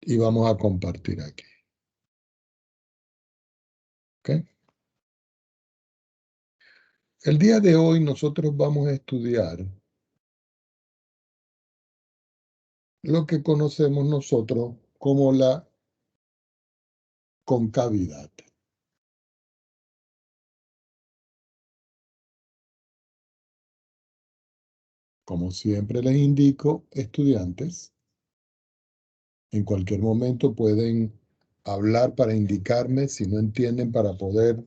y vamos a compartir aquí. ¿Ok? El día de hoy nosotros vamos a estudiar lo que conocemos nosotros como la concavidad. Como siempre les indico, estudiantes, en cualquier momento pueden hablar para indicarme si no entienden para poder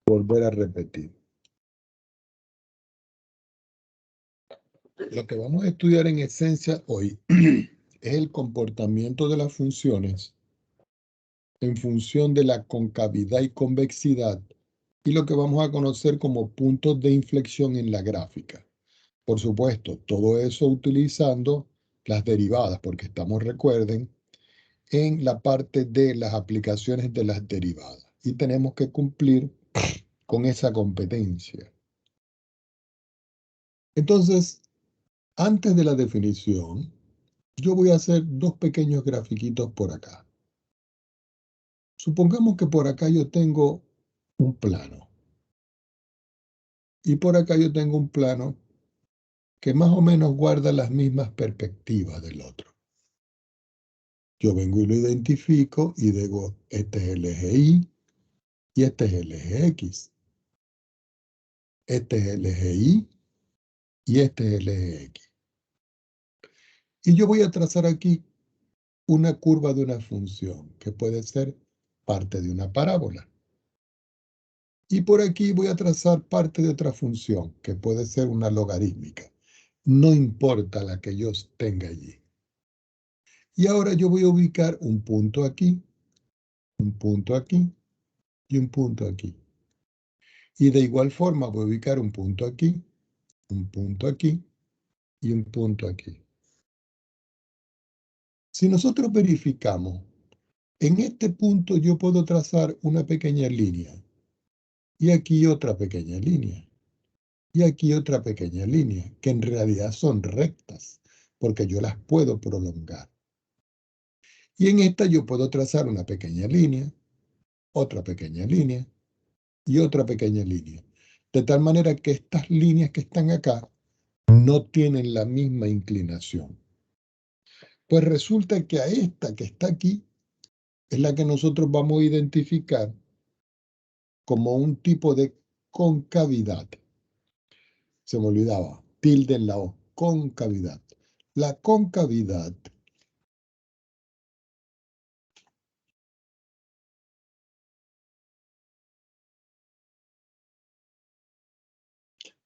volver a repetir. Lo que vamos a estudiar en esencia hoy es el comportamiento de las funciones en función de la concavidad y convexidad y lo que vamos a conocer como puntos de inflexión en la gráfica. Por supuesto, todo eso utilizando las derivadas, porque estamos, recuerden, en la parte de las aplicaciones de las derivadas y tenemos que cumplir con esa competencia. Entonces, antes de la definición, yo voy a hacer dos pequeños grafiquitos por acá. Supongamos que por acá yo tengo un plano y por acá yo tengo un plano que más o menos guarda las mismas perspectivas del otro. Yo vengo y lo identifico y digo, este es el eje Y y este es el eje X. Este es el eje Y y este es el eje X. Y yo voy a trazar aquí una curva de una función que puede ser parte de una parábola. Y por aquí voy a trazar parte de otra función que puede ser una logarítmica. No importa la que yo tenga allí. Y ahora yo voy a ubicar un punto aquí, un punto aquí y un punto aquí. Y de igual forma voy a ubicar un punto aquí, un punto aquí y un punto aquí. Si nosotros verificamos, en este punto yo puedo trazar una pequeña línea y aquí otra pequeña línea y aquí otra pequeña línea, que en realidad son rectas, porque yo las puedo prolongar. Y en esta yo puedo trazar una pequeña línea, otra pequeña línea y otra pequeña línea. De tal manera que estas líneas que están acá no tienen la misma inclinación. Pues resulta que a esta que está aquí es la que nosotros vamos a identificar como un tipo de concavidad. Se me olvidaba, tilde en la O, concavidad. La concavidad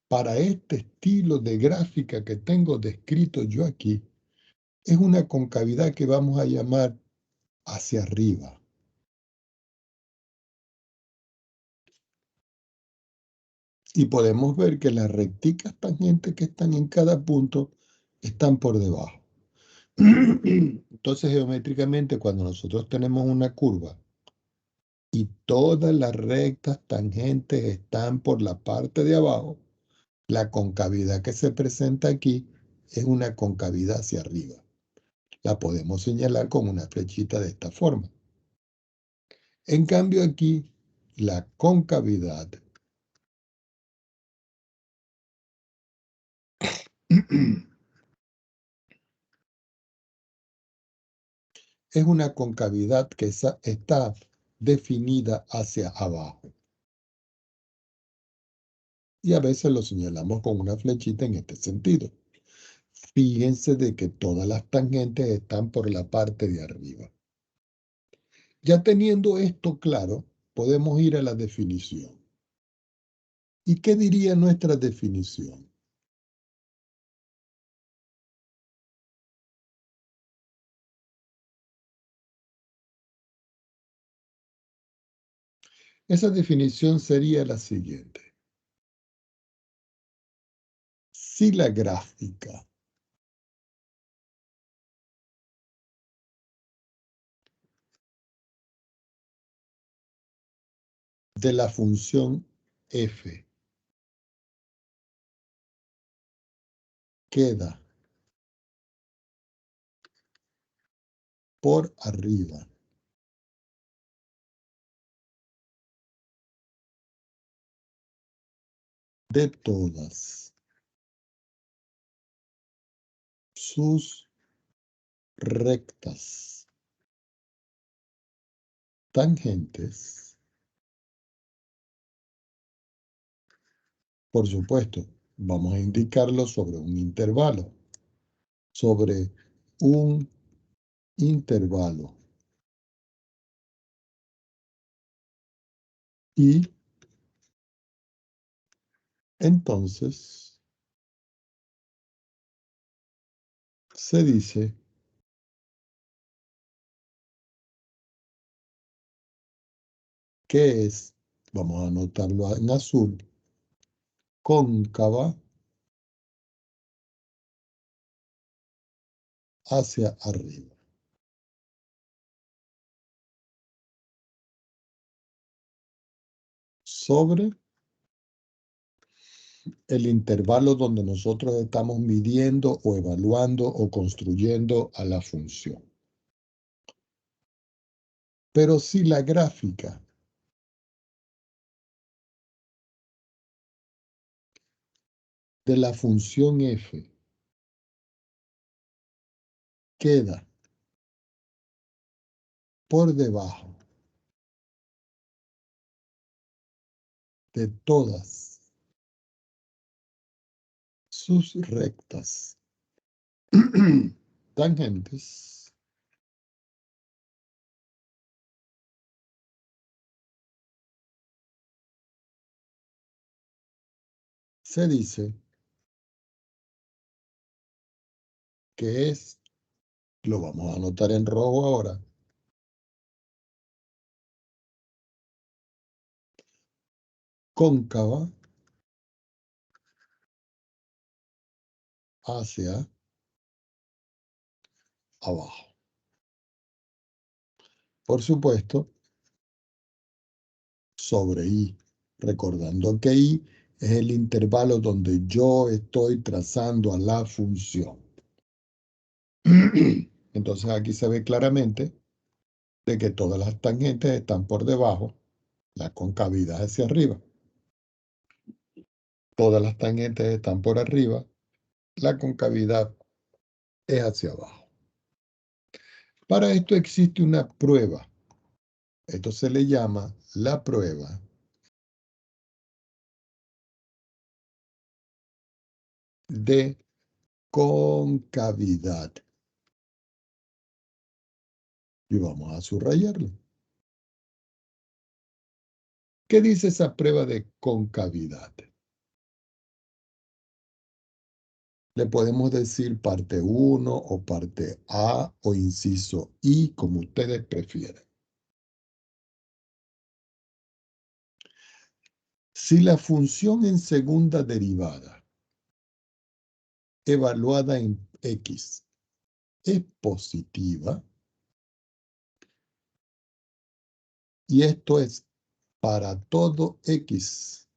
para este estilo de gráfica que tengo descrito yo aquí es una concavidad que vamos a llamar hacia arriba. Y podemos ver que las recticas tangentes que están en cada punto están por debajo. Entonces, geométricamente, cuando nosotros tenemos una curva y todas las rectas tangentes están por la parte de abajo, la concavidad que se presenta aquí es una concavidad hacia arriba. La podemos señalar con una flechita de esta forma. En cambio aquí, la concavidad es una concavidad que está definida hacia abajo. Y a veces lo señalamos con una flechita en este sentido. Fíjense de que todas las tangentes están por la parte de arriba. Ya teniendo esto claro, podemos ir a la definición. ¿Y qué diría nuestra definición? Esa definición sería la siguiente. Si la gráfica de la función f queda por arriba de todas sus rectas tangentes, por supuesto, vamos a indicarlo sobre un intervalo, sobre un intervalo. Y entonces se dice que es, vamos a anotarlo en azul, cóncava hacia arriba. Sobre el intervalo donde nosotros estamos midiendo o evaluando o construyendo a la función. Pero si la gráfica de la función f queda por debajo de todas sus rectas tangentes, se dice que es, lo vamos a anotar en rojo ahora, cóncava hacia abajo. Por supuesto, sobre I, recordando que I es el intervalo donde yo estoy trazando a la función. Entonces aquí se ve claramente de que todas las tangentes están por debajo, la concavidad hacia arriba. Todas las tangentes están por arriba, la concavidad es hacia abajo. Para esto existe una prueba. Esto se le llama la prueba de concavidad. Y vamos a subrayarlo. ¿Qué dice esa prueba de concavidad? Le podemos decir parte 1 o parte A o inciso I, como ustedes prefieren. Si la función en segunda derivada, evaluada en X, es positiva, y esto es para todo X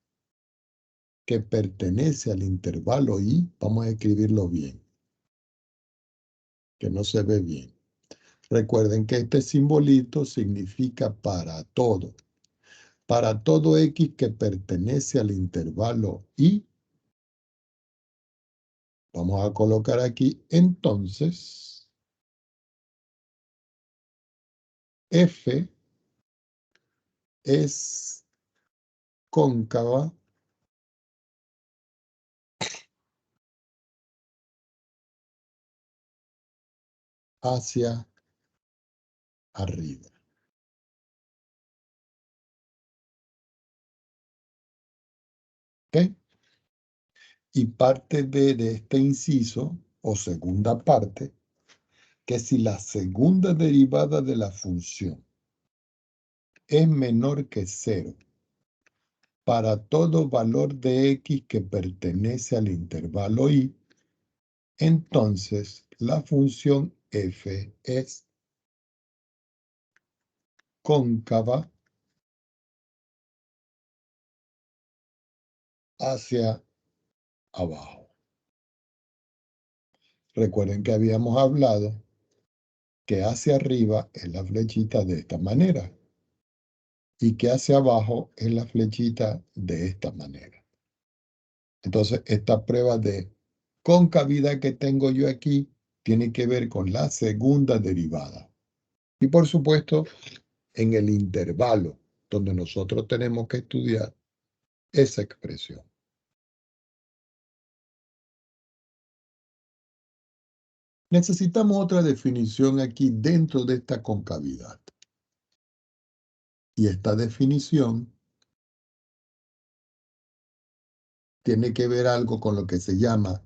que pertenece al intervalo Y, vamos a escribirlo bien, que no se ve bien. Recuerden que este simbolito significa para todo. Para todo X que pertenece al intervalo Y, vamos a colocar aquí, entonces, F es cóncava hacia arriba. ¿Ok? Y parte B de este inciso, o segunda parte, que si la segunda derivada de la función es menor que 0 para todo valor de X que pertenece al intervalo Y, entonces la función f es cóncava hacia abajo. Recuerden que habíamos hablado que hacia arriba es la flechita de esta manera y que hacia abajo es la flechita de esta manera. Entonces, esta prueba de concavidad que tengo yo aquí tiene que ver con la segunda derivada. Y por supuesto, en el intervalo donde nosotros tenemos que estudiar esa expresión. Necesitamos otra definición aquí dentro de esta concavidad. Y esta definición tiene que ver algo con lo que se llama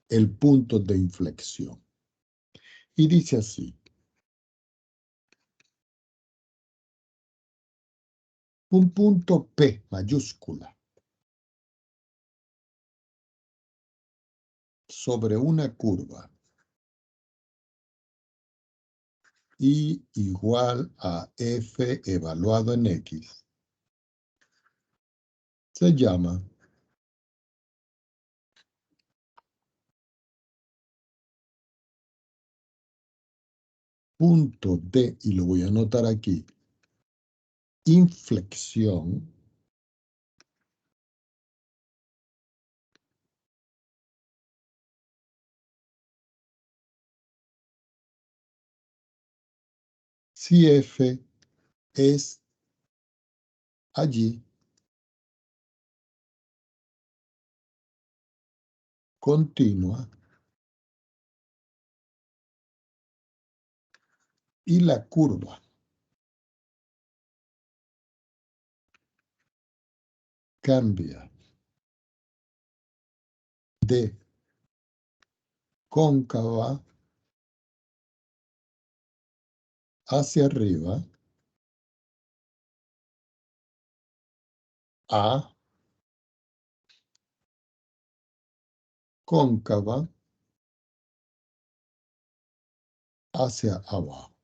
el punto de inflexión. Y dice así: un punto P mayúscula sobre una curva y igual a f evaluado en x se llama punto de, y lo voy a anotar aquí, inflexión si f es allí continua y la curva cambia de cóncava hacia arriba a cóncava hacia abajo.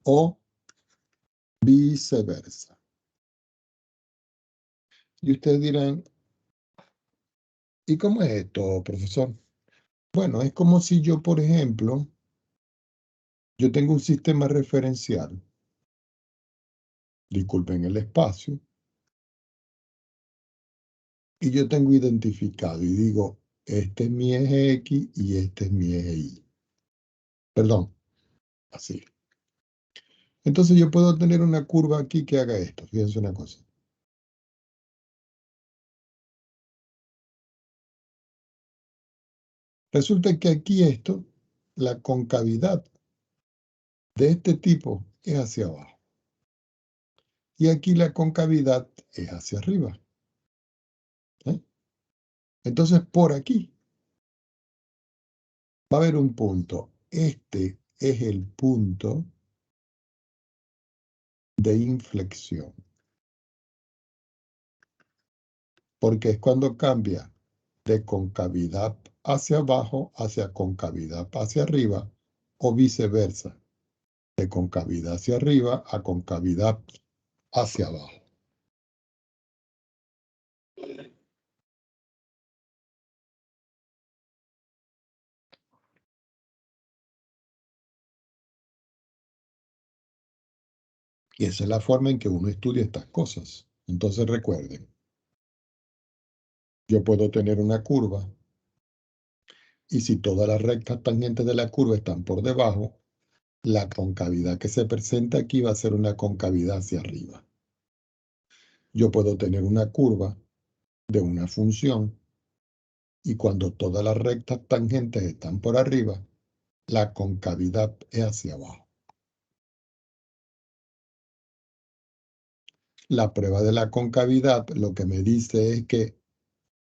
O viceversa. Y ustedes dirán, ¿y cómo es esto, profesor? Bueno, es como si yo, por ejemplo, yo tengo un sistema referencial, disculpen el espacio, y yo tengo identificado y digo, este es mi eje X y este es mi eje Y. Perdón, así. Entonces yo puedo tener una curva aquí que haga esto. Fíjense una cosa. Resulta que aquí esto, la concavidad de este tipo es hacia abajo. Y aquí la concavidad es hacia arriba. ¿Eh? Entonces por aquí va a haber un punto. Este es el punto de inflexión. Porque es cuando cambia de concavidad hacia abajo hacia concavidad hacia arriba o viceversa, de concavidad hacia arriba a concavidad hacia abajo. Y esa es la forma en que uno estudia estas cosas. Entonces recuerden, yo puedo tener una curva y si todas las rectas tangentes de la curva están por debajo, la concavidad que se presenta aquí va a ser una concavidad hacia arriba. Yo puedo tener una curva de una función y cuando todas las rectas tangentes están por arriba, la concavidad es hacia abajo. La prueba de la concavidad lo que me dice es que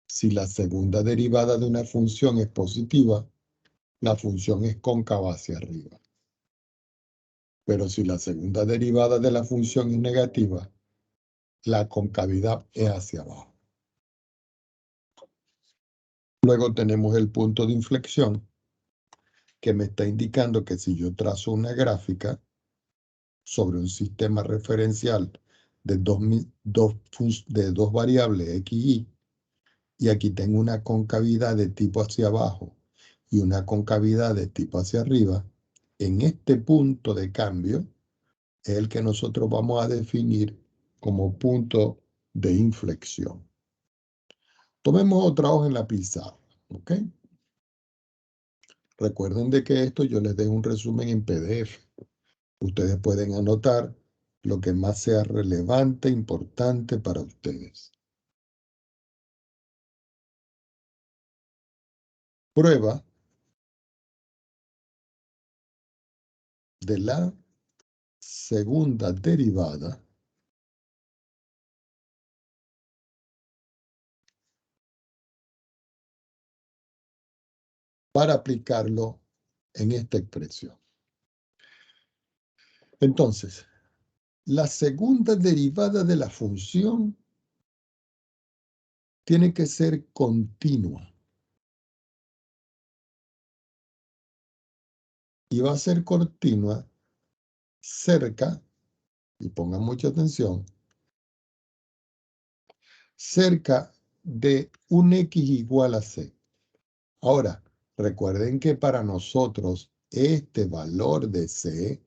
si la segunda derivada de una función es positiva, la función es cóncava hacia arriba. Pero si la segunda derivada de la función es negativa, la concavidad es hacia abajo. Luego tenemos el punto de inflexión, que me está indicando que si yo trazo una gráfica sobre un sistema referencial de dos variables x y, y aquí tengo una concavidad de tipo hacia abajo y una concavidad de tipo hacia arriba, en este punto de cambio es el que nosotros vamos a definir como punto de inflexión. Tomemos otra hoja en la pizarra, ¿ok? Recuerden de que esto yo les dejo un resumen en PDF. Ustedes pueden anotar lo que más sea relevante, importante para ustedes. Prueba de la segunda derivada para aplicarlo en esta expresión. Entonces, la segunda derivada de la función tiene que ser continua. Y va a ser continua cerca, y pongan mucha atención, cerca de un x igual a c. Ahora, recuerden que para nosotros este valor de c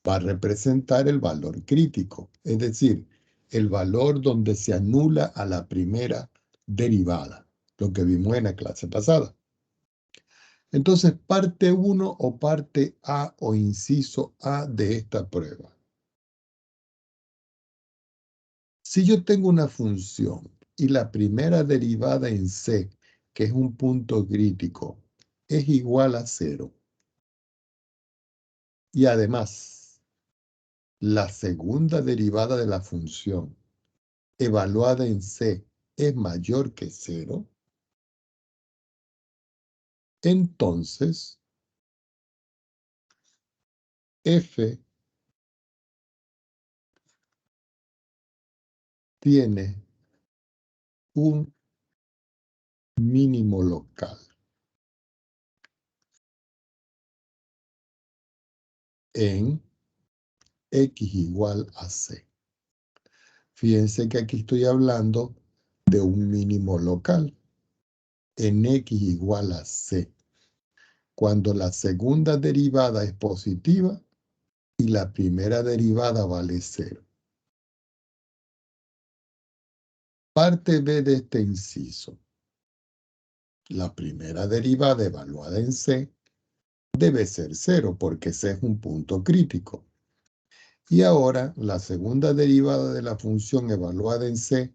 va a representar el valor crítico, es decir, el valor donde se anula a la primera derivada, lo que vimos en la clase pasada. Entonces, parte 1 o parte A o inciso A de esta prueba. Si yo tengo una función y la primera derivada en C, que es un punto crítico, es igual a 0, y además la segunda derivada de la función evaluada en C es mayor que 0, entonces F tiene un mínimo local en X igual a C. Fíjense que aquí estoy hablando de un mínimo local en X igual a C, cuando la segunda derivada es positiva y la primera derivada vale 0. Parte B de este inciso. La primera derivada evaluada en C debe ser 0 porque C es un punto crítico. Y ahora la segunda derivada de la función evaluada en C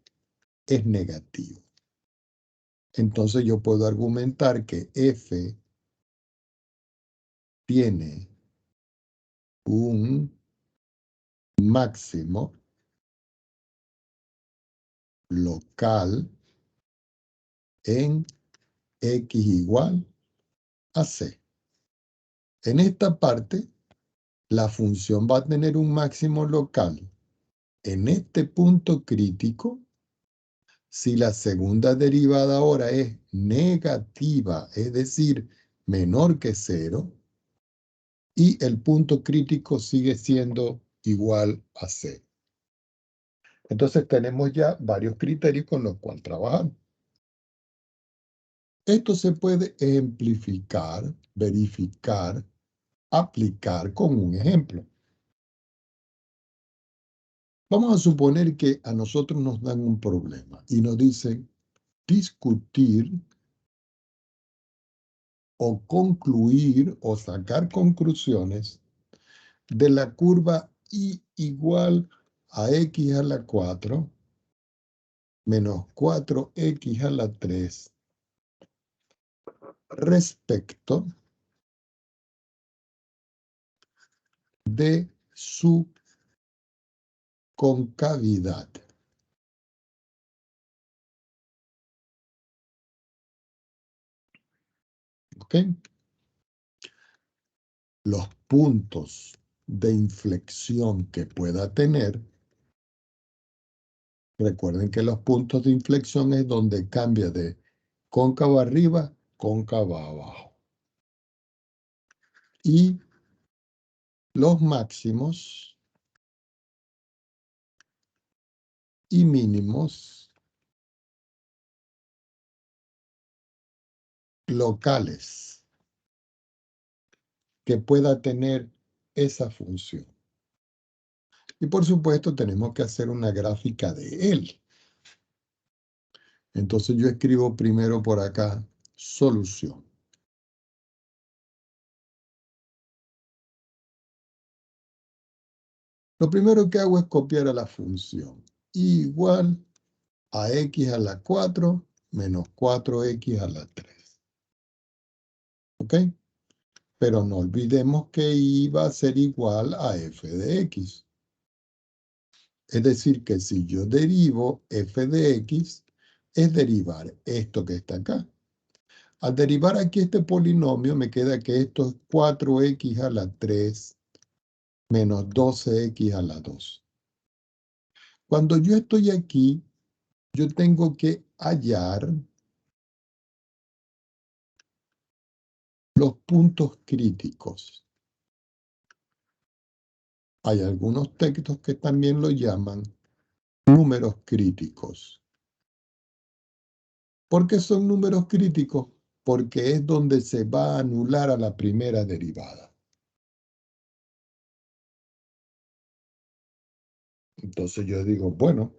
es negativa. Entonces yo puedo argumentar que F tiene un máximo local en X igual a C. En esta parte, la función va a tener un máximo local en este punto crítico si la segunda derivada ahora es negativa, es decir, menor que 0, y el punto crítico sigue siendo igual a 0. Entonces tenemos ya varios criterios con los cuales trabajar. Esto se puede ejemplificar, verificar, aplicar con un ejemplo. Vamos a suponer que a nosotros nos dan un problema y nos dicen discutir o concluir o sacar conclusiones de la curva y igual a x a la 4 menos 4x a la 3 respecto de su concavidad. ¿Ok? Los puntos de inflexión que pueda tener, recuerden que los puntos de inflexión es donde cambia de cóncavo arriba, cóncavo abajo. Y los máximos y mínimos locales que pueda tener esa función. Y por supuesto tenemos que hacer una gráfica de él. Entonces yo escribo primero por acá solución. Lo primero que hago es copiar a la función. Igual a x a la 4 menos 4x a la 3. ¿Ok? Pero no olvidemos que y va a ser igual a f de x. Es decir, que si yo derivo f de x, es derivar esto que está acá. Al derivar aquí este polinomio, me queda que esto es 4x a la 3 menos 12x a la 2. Cuando yo estoy aquí, yo tengo que hallar los puntos críticos. Hay algunos textos que también lo llaman números críticos. ¿Por qué son números críticos? Porque es donde se va a anular a la primera derivada. Entonces yo digo, bueno,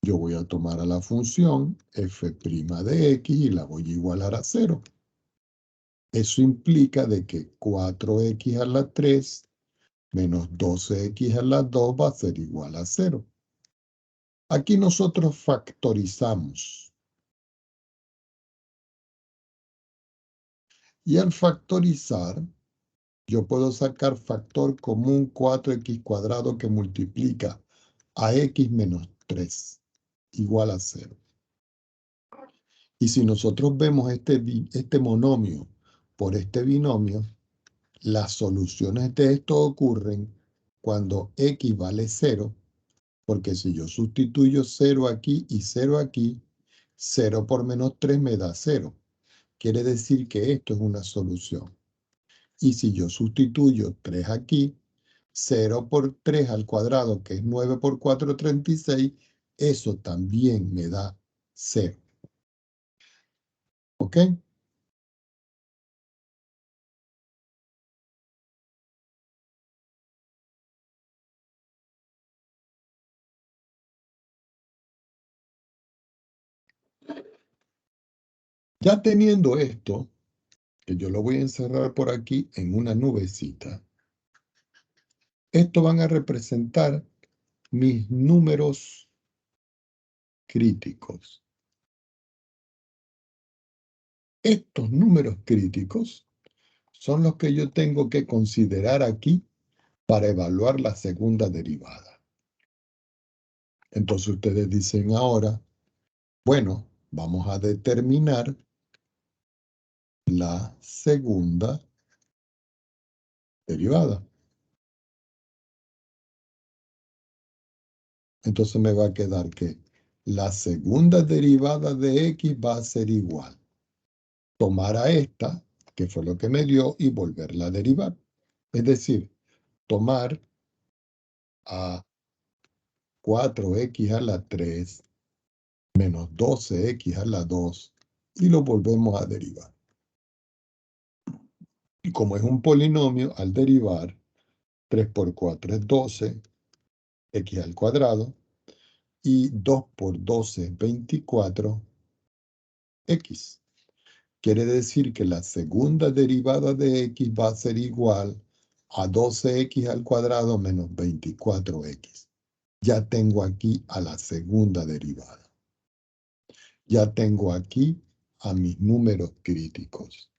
yo voy a tomar a la función f' de x y la voy a igualar a 0. Eso implica de que 4x a la 3 menos 12x a la 2 va a ser igual a 0. Aquí nosotros factorizamos. Y al factorizar, yo puedo sacar factor común 4x cuadrado que multiplica a x menos 3 igual a 0. Y si nosotros vemos este monomio por este binomio, las soluciones de esto ocurren cuando x vale 0, porque si yo sustituyo 0 aquí y 0 aquí, 0 por menos 3 me da 0. Quiere decir que esto es una solución. Y si yo sustituyo 3 aquí, 0 por 3 al cuadrado, que es 9 por 4, 36, eso también me da 0. ¿Ok? Ya teniendo esto, que yo lo voy a encerrar por aquí en una nubecita, estos van a representar mis números críticos. Estos números críticos son los que yo tengo que considerar aquí para evaluar la segunda derivada. Entonces ustedes dicen ahora, bueno, vamos a determinar la segunda derivada. Entonces me va a quedar que la segunda derivada de x va a ser igual. Tomar a esta, que fue lo que me dio, y volverla a derivar. Es decir, tomar a 4x a la 3 menos 12x a la 2 y lo volvemos a derivar. Y como es un polinomio, al derivar, 3 por 4 es 12, x al cuadrado, y 2 por 12 es 24, x. Quiere decir que la segunda derivada de x va a ser igual a 12x al cuadrado menos 24x. Ya tengo aquí a la segunda derivada. Ya tengo aquí a mis números críticos.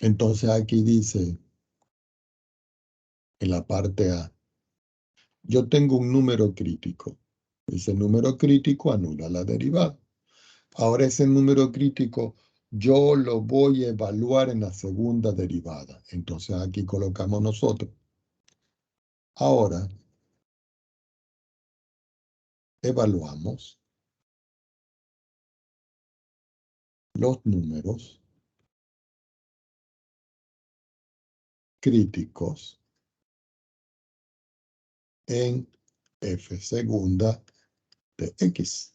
Entonces aquí dice, en la parte A, yo tengo un número crítico. Ese número crítico anula la derivada. Ahora ese número crítico yo lo voy a evaluar en la segunda derivada. Entonces aquí colocamos nosotros. Ahora evaluamos los números críticos en f segunda de x.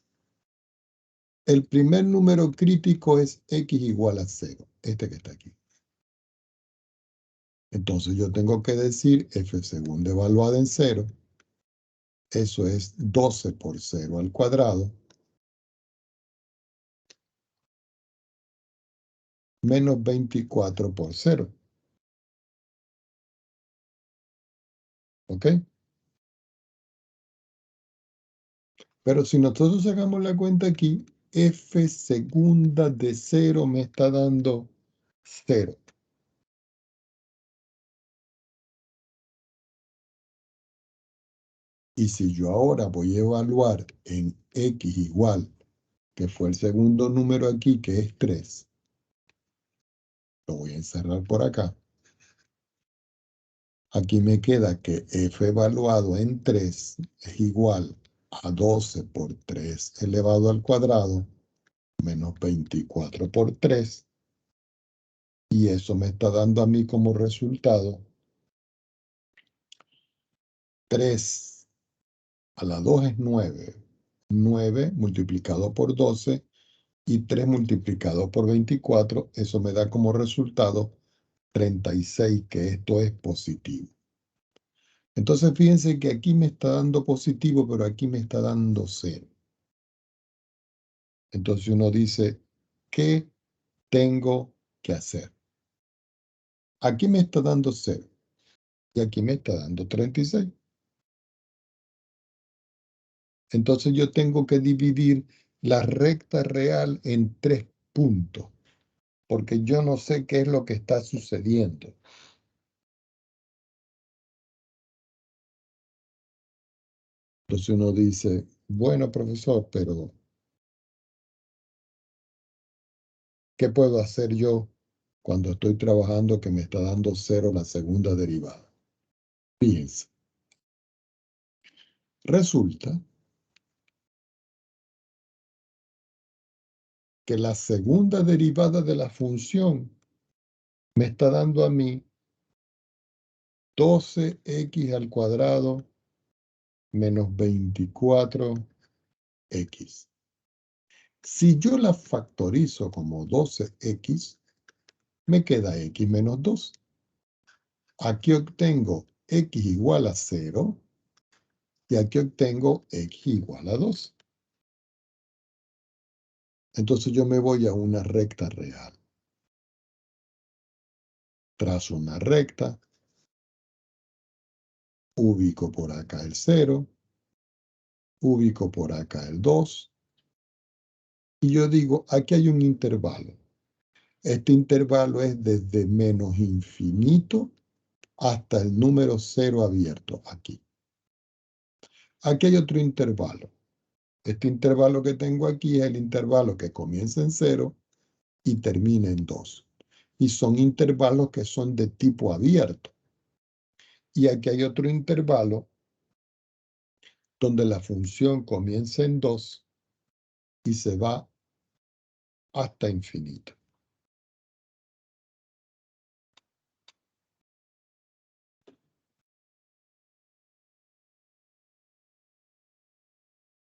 El primer número crítico es x igual a 0, este que está aquí. Entonces yo tengo que decir f segunda evaluada en 0, eso es 12 por 0 al cuadrado, menos 24 por 0. ¿Ok? Pero si nosotros sacamos la cuenta aquí, f segunda de 0 me está dando 0. Y si yo ahora voy a evaluar en x igual, que fue el segundo número aquí, que es 3, lo voy a encerrar por acá. Aquí me queda que f evaluado en 3 es igual a 12 por 3 elevado al cuadrado menos 24 por 3. Y eso me está dando a mí como resultado 3 a la 2 es 9. 9 multiplicado por 12 y 3 multiplicado por 24. Eso me da como resultado 36, que esto es positivo. Entonces fíjense que aquí me está dando positivo, pero aquí me está dando 0. Entonces uno dice, ¿qué tengo que hacer? Aquí me está dando 0 y aquí me está dando 36. Entonces yo tengo que dividir la recta real en 3 puntos, porque yo no sé qué es lo que está sucediendo. Entonces uno dice, bueno, profesor, pero ¿qué puedo hacer yo cuando estoy trabajando que me está dando 0 la segunda derivada? Fíjense, resulta que la segunda derivada de la función me está dando a mí 12x al cuadrado menos 24x. Si yo la factorizo como 12x, me queda x menos 2. Aquí obtengo x igual a 0 y aquí obtengo x igual a 2. Entonces yo me voy a una recta real. Trazo una recta, ubico por acá el 0, ubico por acá el 2, y yo digo, aquí hay un intervalo. Este intervalo es desde menos infinito hasta el número 0 abierto, aquí. Aquí hay otro intervalo. Este intervalo que tengo aquí es el intervalo que comienza en 0 y termina en 2. Y son intervalos que son de tipo abierto. Y aquí hay otro intervalo donde la función comienza en 2 y se va hasta infinito.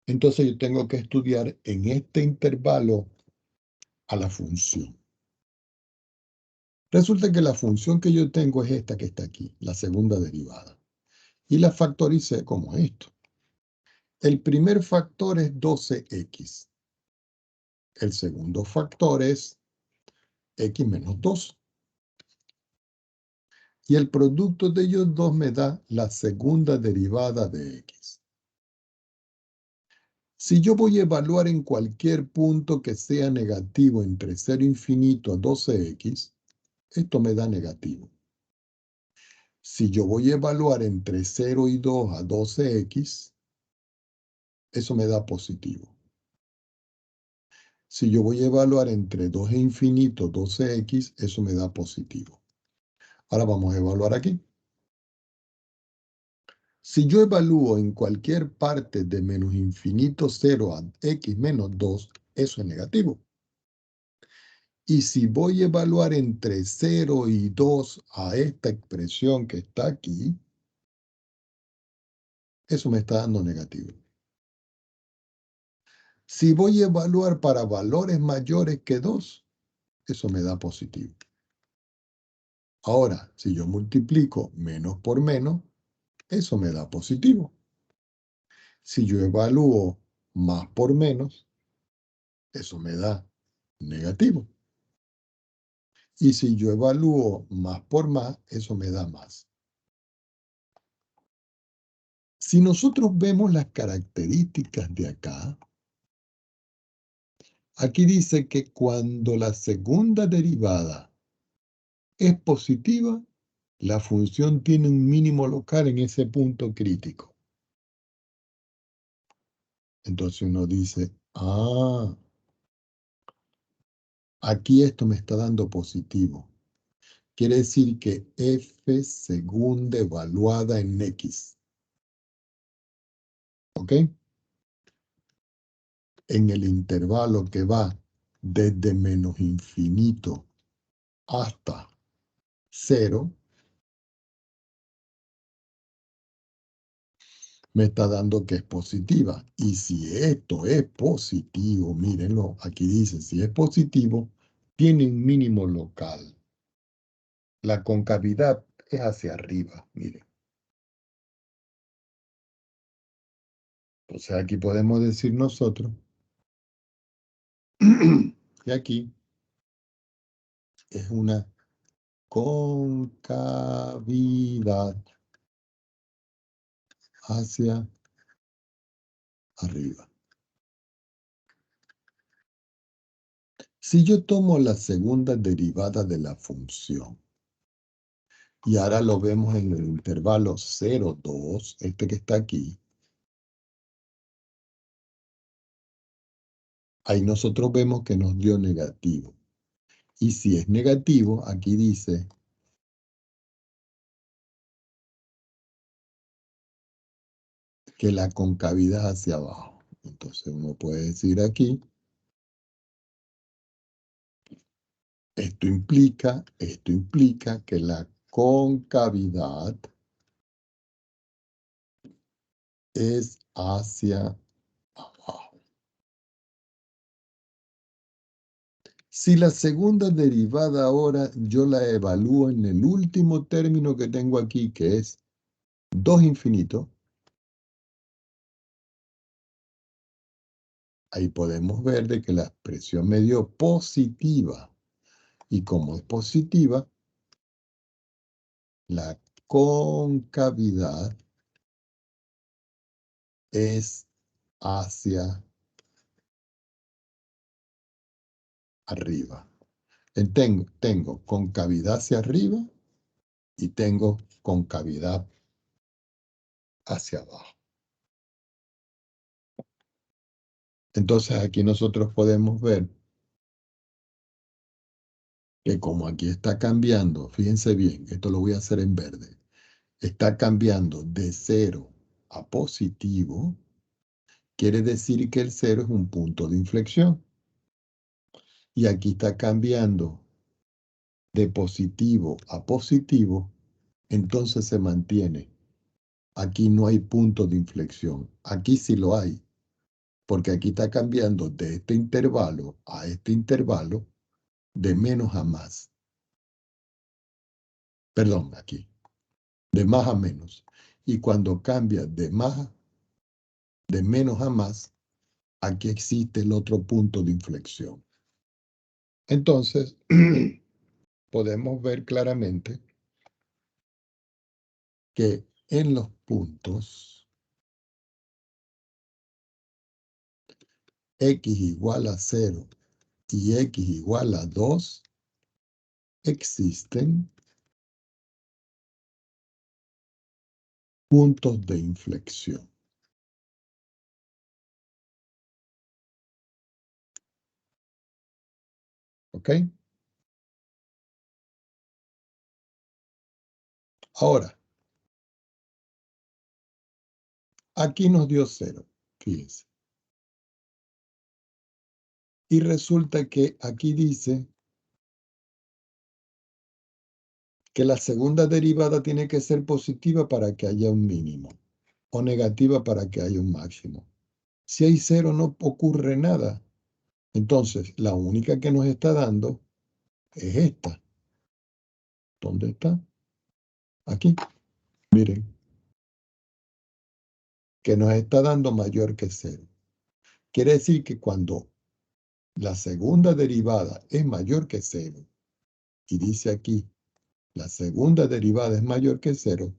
Entonces yo tengo que estudiar en este intervalo a la función. Resulta que la función que yo tengo es esta que está aquí, la segunda derivada. Y la factoricé como esto. El primer factor es 12x. El segundo factor es x menos 2. Y el producto de ellos dos me da la segunda derivada de x. Si yo voy a evaluar en cualquier punto que sea negativo entre 0 infinito a 12x, esto me da negativo. Si yo voy a evaluar entre 0 y 2 a 12x, eso me da positivo. Si yo voy a evaluar entre 2 e infinito 12x, eso me da positivo. Ahora vamos a evaluar aquí. Si yo evalúo en cualquier parte de menos infinito 0 a x menos 2, eso es negativo. Y si voy a evaluar entre 0 y 2 a esta expresión que está aquí, eso me está dando negativo. Si voy a evaluar para valores mayores que 2, eso me da positivo. Ahora, si yo multiplico menos por menos, eso me da positivo. Si yo evalúo más por menos, eso me da negativo. Y si yo evalúo más por más, eso me da más. Si nosotros vemos las características de acá, aquí dice que cuando la segunda derivada es positiva, la función tiene un mínimo local en ese punto crítico. Entonces uno dice, aquí esto me está dando positivo. Quiere decir que f segunda evaluada en x. ¿Ok? En el intervalo que va desde menos infinito hasta 0, me está dando que es positiva. Y si esto es positivo, mírenlo, aquí dice, si es positivo, tiene un mínimo local. La concavidad es hacia arriba, miren. Entonces aquí podemos decir nosotros que aquí es una concavidad hacia arriba. Si yo tomo la segunda derivada de la función, y ahora lo vemos en el intervalo 0, 2, este que está aquí, ahí nosotros vemos que nos dio negativo. Y si es negativo, aquí dice que la concavidad hacia abajo. Entonces uno puede decir aquí, esto implica que la concavidad es hacia abajo. Si la segunda derivada ahora yo la evalúo en el último término que tengo aquí, que es 2 infinito, ahí podemos ver de que la expresión me dio positiva. Y como es positiva, la concavidad es hacia arriba. Tengo concavidad hacia arriba y tengo concavidad hacia abajo. Entonces aquí nosotros podemos ver que como aquí está cambiando, fíjense bien, esto lo voy a hacer en verde, está cambiando de 0 a positivo, quiere decir que el 0 es un punto de inflexión. Y aquí está cambiando de positivo a positivo, entonces se mantiene. Aquí no hay punto de inflexión. Aquí sí lo hay, porque aquí está cambiando de este intervalo a este intervalo de menos a más. Perdón, aquí, de más a menos. Y cuando cambia de menos a más, aquí existe el otro punto de inflexión. Entonces, podemos ver claramente que en los puntos x igual a 0 y x igual a 2, existen puntos de inflexión. ¿Ok? Ahora, aquí nos dio 0, fíjense. Y resulta que aquí dice que la segunda derivada tiene que ser positiva para que haya un mínimo o negativa para que haya un máximo. Si hay cero no ocurre nada. Entonces, la única que nos está dando es esta. ¿Dónde está? Aquí. Miren, que nos está dando mayor que cero. Quiere decir que cuando la segunda derivada es mayor que cero, y dice aquí, la segunda derivada es mayor que cero,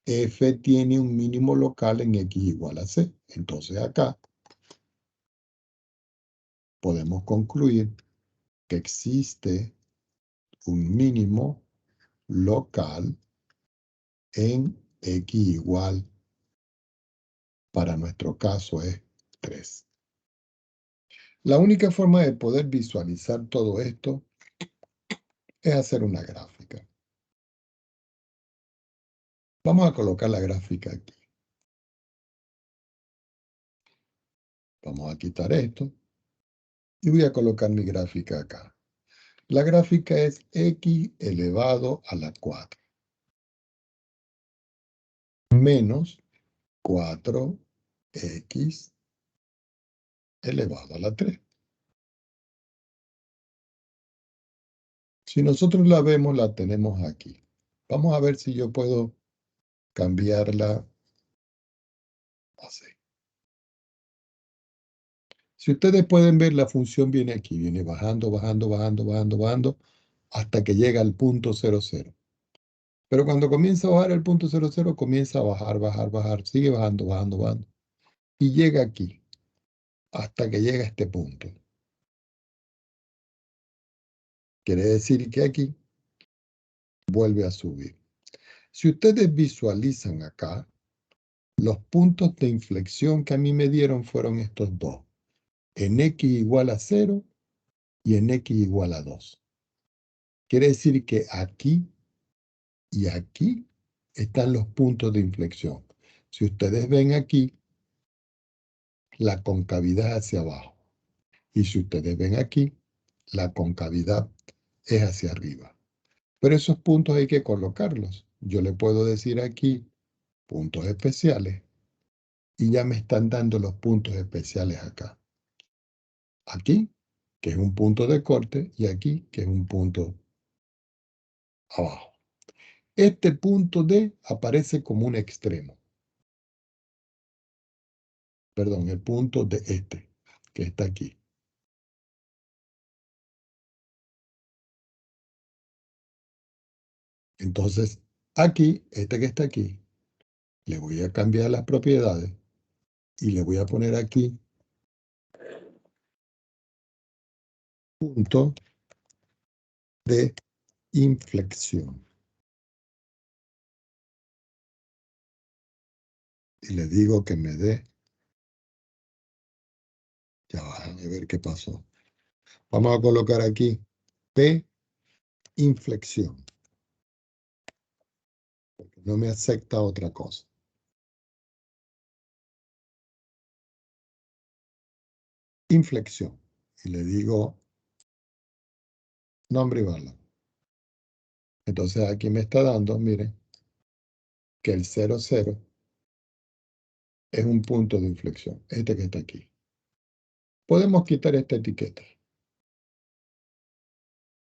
f tiene un mínimo local en x igual a c. Entonces acá podemos concluir que existe un mínimo local en x igual, para nuestro caso es 3. La única forma de poder visualizar todo esto es hacer una gráfica. Vamos a colocar la gráfica aquí. Vamos a quitar esto y voy a colocar mi gráfica acá. La gráfica es x elevado a la 4 menos 4x elevado a la 3. Si nosotros la vemos, la tenemos aquí. Vamos a ver si yo puedo cambiarla así. Si ustedes pueden ver, la función viene aquí, viene bajando, bajando, bajando, bajando, bajando, hasta que llega al punto 0,0. Pero cuando comienza a bajar el punto 0,0, comienza a bajar, bajar, bajar, sigue bajando, bajando, bajando. Y llega aquí, hasta que llega a este punto. Quiere decir que aquí vuelve a subir. Si ustedes visualizan acá, los puntos de inflexión que a mí me dieron fueron estos dos. En x igual a 0 y en x igual a 2. Quiere decir que aquí y aquí están los puntos de inflexión. Si ustedes ven aquí, la concavidad hacia abajo. Y si ustedes ven aquí, la concavidad es hacia arriba. Pero esos puntos hay que colocarlos. Yo le puedo decir aquí puntos especiales y ya me están dando los puntos especiales acá. Aquí, que es un punto de corte, y aquí, que es un punto abajo. Este punto D aparece como un extremo. Perdón, el punto de este, que está aquí. Entonces, aquí, este que está aquí, le voy a cambiar las propiedades y le voy a poner aquí punto de inflexión. Y le digo que me dé, ya va, a ver qué pasó. Vamos a colocar aquí P inflexión, porque no me acepta otra cosa. Inflexión. Y le digo nombre y valor. Entonces aquí me está dando, miren, que el 0,0 es un punto de inflexión, este que está aquí. Podemos quitar esta etiqueta.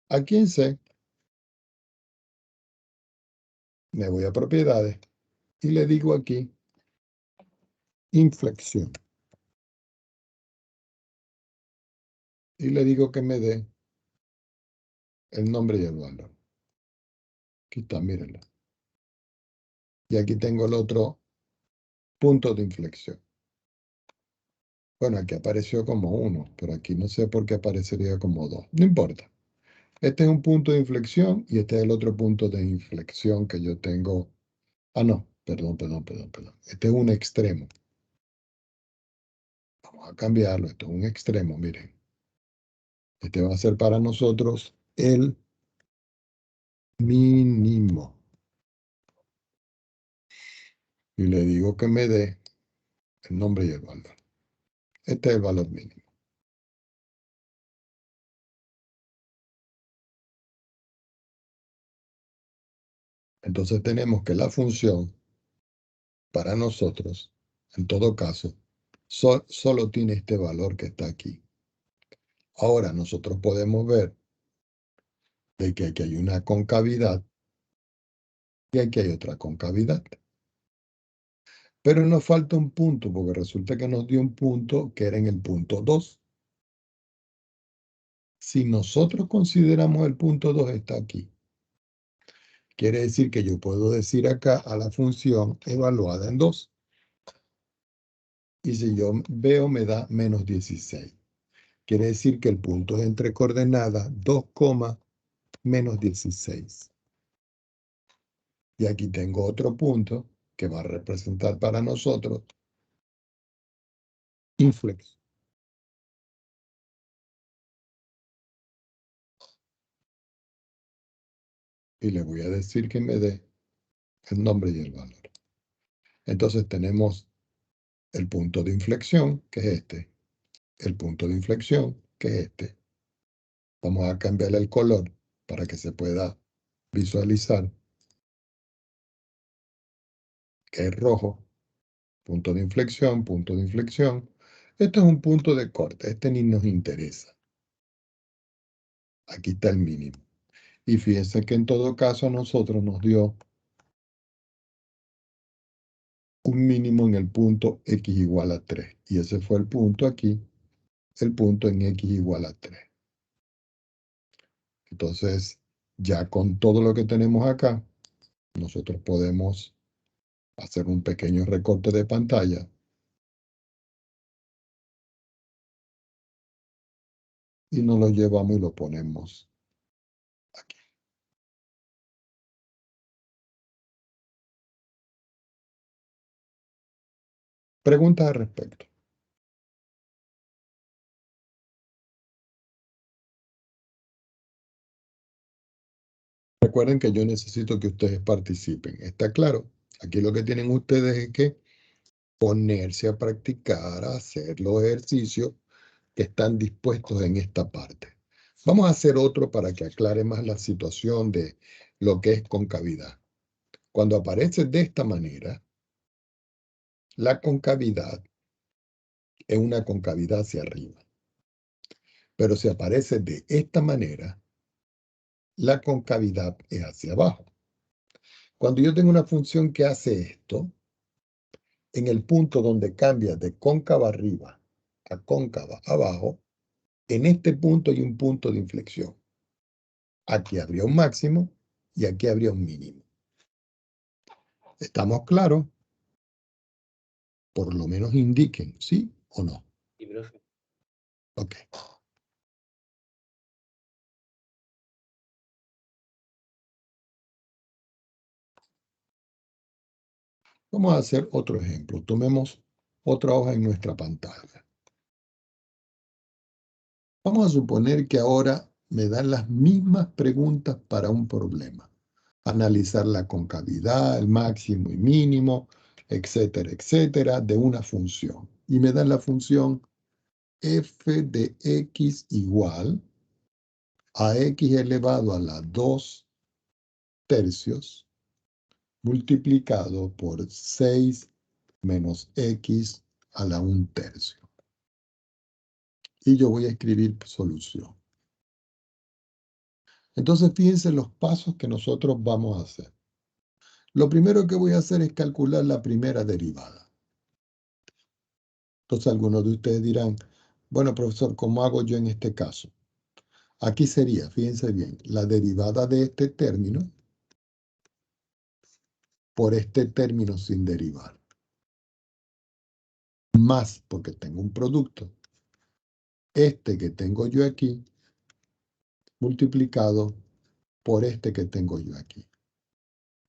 Aquí en C, me voy a propiedades y le digo aquí inflexión. Y le digo que me dé el nombre y el valor. Aquí está, mírenlo. Y aquí tengo el otro punto de inflexión. Bueno, aquí apareció como 1, pero aquí no sé por qué aparecería como 2. No importa. Este es un punto de inflexión y este es el otro punto de inflexión que yo tengo. Ah, no, perdón. Este es un extremo. Vamos a cambiarlo. Esto es un extremo, miren. Este va a ser para nosotros el mínimo. Y le digo que me dé el nombre y el valor. Este es el valor mínimo. Entonces tenemos que la función para nosotros, en todo caso, Solo tiene este valor que está aquí. Ahora nosotros podemos ver de que aquí hay una concavidad y aquí hay otra concavidad. Pero nos falta un punto, porque resulta que nos dio un punto que era en el punto 2. Si nosotros consideramos el punto 2 está aquí, quiere decir que yo puedo decir acá a la función evaluada en 2. Y si yo veo, me da menos 16. Quiere decir que el punto es entre coordenadas 2, menos 16. Y aquí tengo otro punto que va a representar para nosotros inflexión. Y le voy a decir que me dé el nombre y el valor. Entonces tenemos el punto de inflexión, que es este. El punto de inflexión, que es este. Vamos a cambiarle el color para que se pueda visualizar, que es rojo. Punto de inflexión, punto de inflexión. Esto es un punto de corte, este ni nos interesa. Aquí está el mínimo. Y fíjense que en todo caso a nosotros nos dio un mínimo en el punto x igual a 3. Y ese fue el punto aquí, el punto en x igual a 3. Entonces, ya con todo lo que tenemos acá, nosotros podemos hacer un pequeño recorte de pantalla y nos lo llevamos y lo ponemos aquí. Preguntas al respecto. Recuerden que yo necesito que ustedes participen. ¿Está claro? Aquí lo que tienen ustedes es que ponerse a practicar, a hacer los ejercicios que están dispuestos en esta parte. Vamos a hacer otro para que aclare más la situación de lo que es concavidad. Cuando aparece de esta manera, la concavidad es una concavidad hacia arriba. Pero si aparece de esta manera, la concavidad es hacia abajo. Cuando yo tengo una función que hace esto, en el punto donde cambia de cóncava arriba a cóncava abajo, en este punto hay un punto de inflexión. Aquí habría un máximo y aquí habría un mínimo. ¿Estamos claros? Por lo menos indiquen, ¿sí o no? Sí, profe. Ok. Vamos a hacer otro ejemplo. Tomemos otra hoja en nuestra pantalla. Vamos a suponer que ahora me dan las mismas preguntas para un problema. Analizar la concavidad, el máximo y mínimo, etcétera, de una función. Y me dan la función f de x igual a x elevado a la 2 tercios multiplicado por 6 menos x a la 1 tercio. Y yo voy a escribir solución. Entonces fíjense los pasos que nosotros vamos a hacer. Lo primero que voy a hacer es calcular la primera derivada. Entonces algunos de ustedes dirán, bueno, profesor, ¿cómo hago yo en este caso? Aquí sería, fíjense bien, la derivada de este término por este término sin derivar. Más, porque tengo un producto, este que tengo yo aquí, multiplicado por este que tengo yo aquí.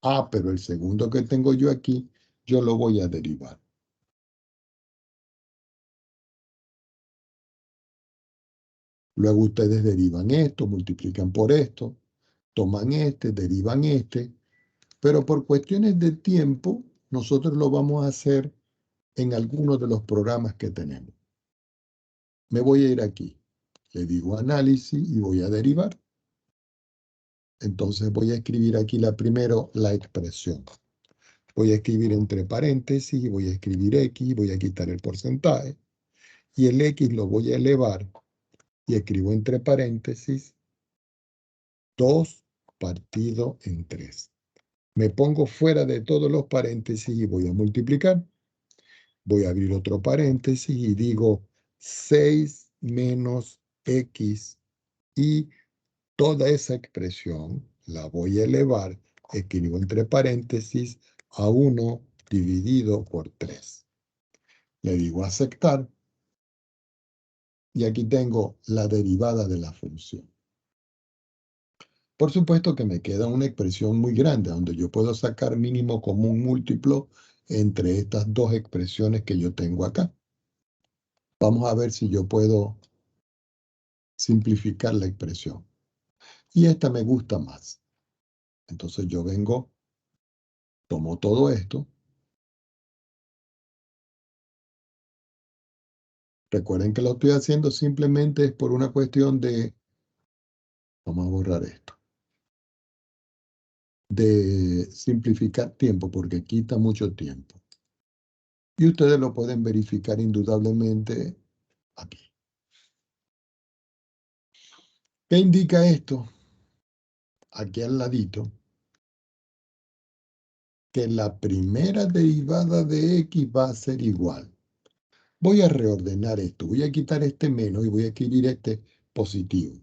Ah, pero el segundo que tengo yo aquí, yo lo voy a derivar. Luego ustedes derivan esto, multiplican por esto, toman este, derivan este, pero por cuestiones de tiempo, nosotros lo vamos a hacer en algunos de los programas que tenemos. Me voy a ir aquí, le digo análisis y voy a derivar. Entonces voy a escribir aquí primero la expresión. Voy a escribir entre paréntesis, voy a escribir X, voy a quitar el porcentaje. Y el X lo voy a elevar y escribo entre paréntesis 2 partido en 3. Me pongo fuera de todos los paréntesis y voy a multiplicar. Voy a abrir otro paréntesis y digo 6 menos X y toda esa expresión la voy a elevar, escribo entre paréntesis a 1 dividido por 3. Le digo aceptar y aquí tengo la derivada de la función. Por supuesto que me queda una expresión muy grande donde yo puedo sacar mínimo común múltiplo entre estas dos expresiones que yo tengo acá. Vamos a ver si yo puedo simplificar la expresión. Y esta me gusta más. Entonces yo vengo, tomo todo esto. Recuerden que lo estoy haciendo simplemente es por una cuestión de, vamos a borrar esto, de simplificar tiempo porque quita mucho tiempo. Y ustedes lo pueden verificar indudablemente aquí. ¿Qué indica esto? Aquí al ladito, que la primera derivada de X va a ser igual. Voy a reordenar esto, voy a quitar este menos y voy a escribir este positivo.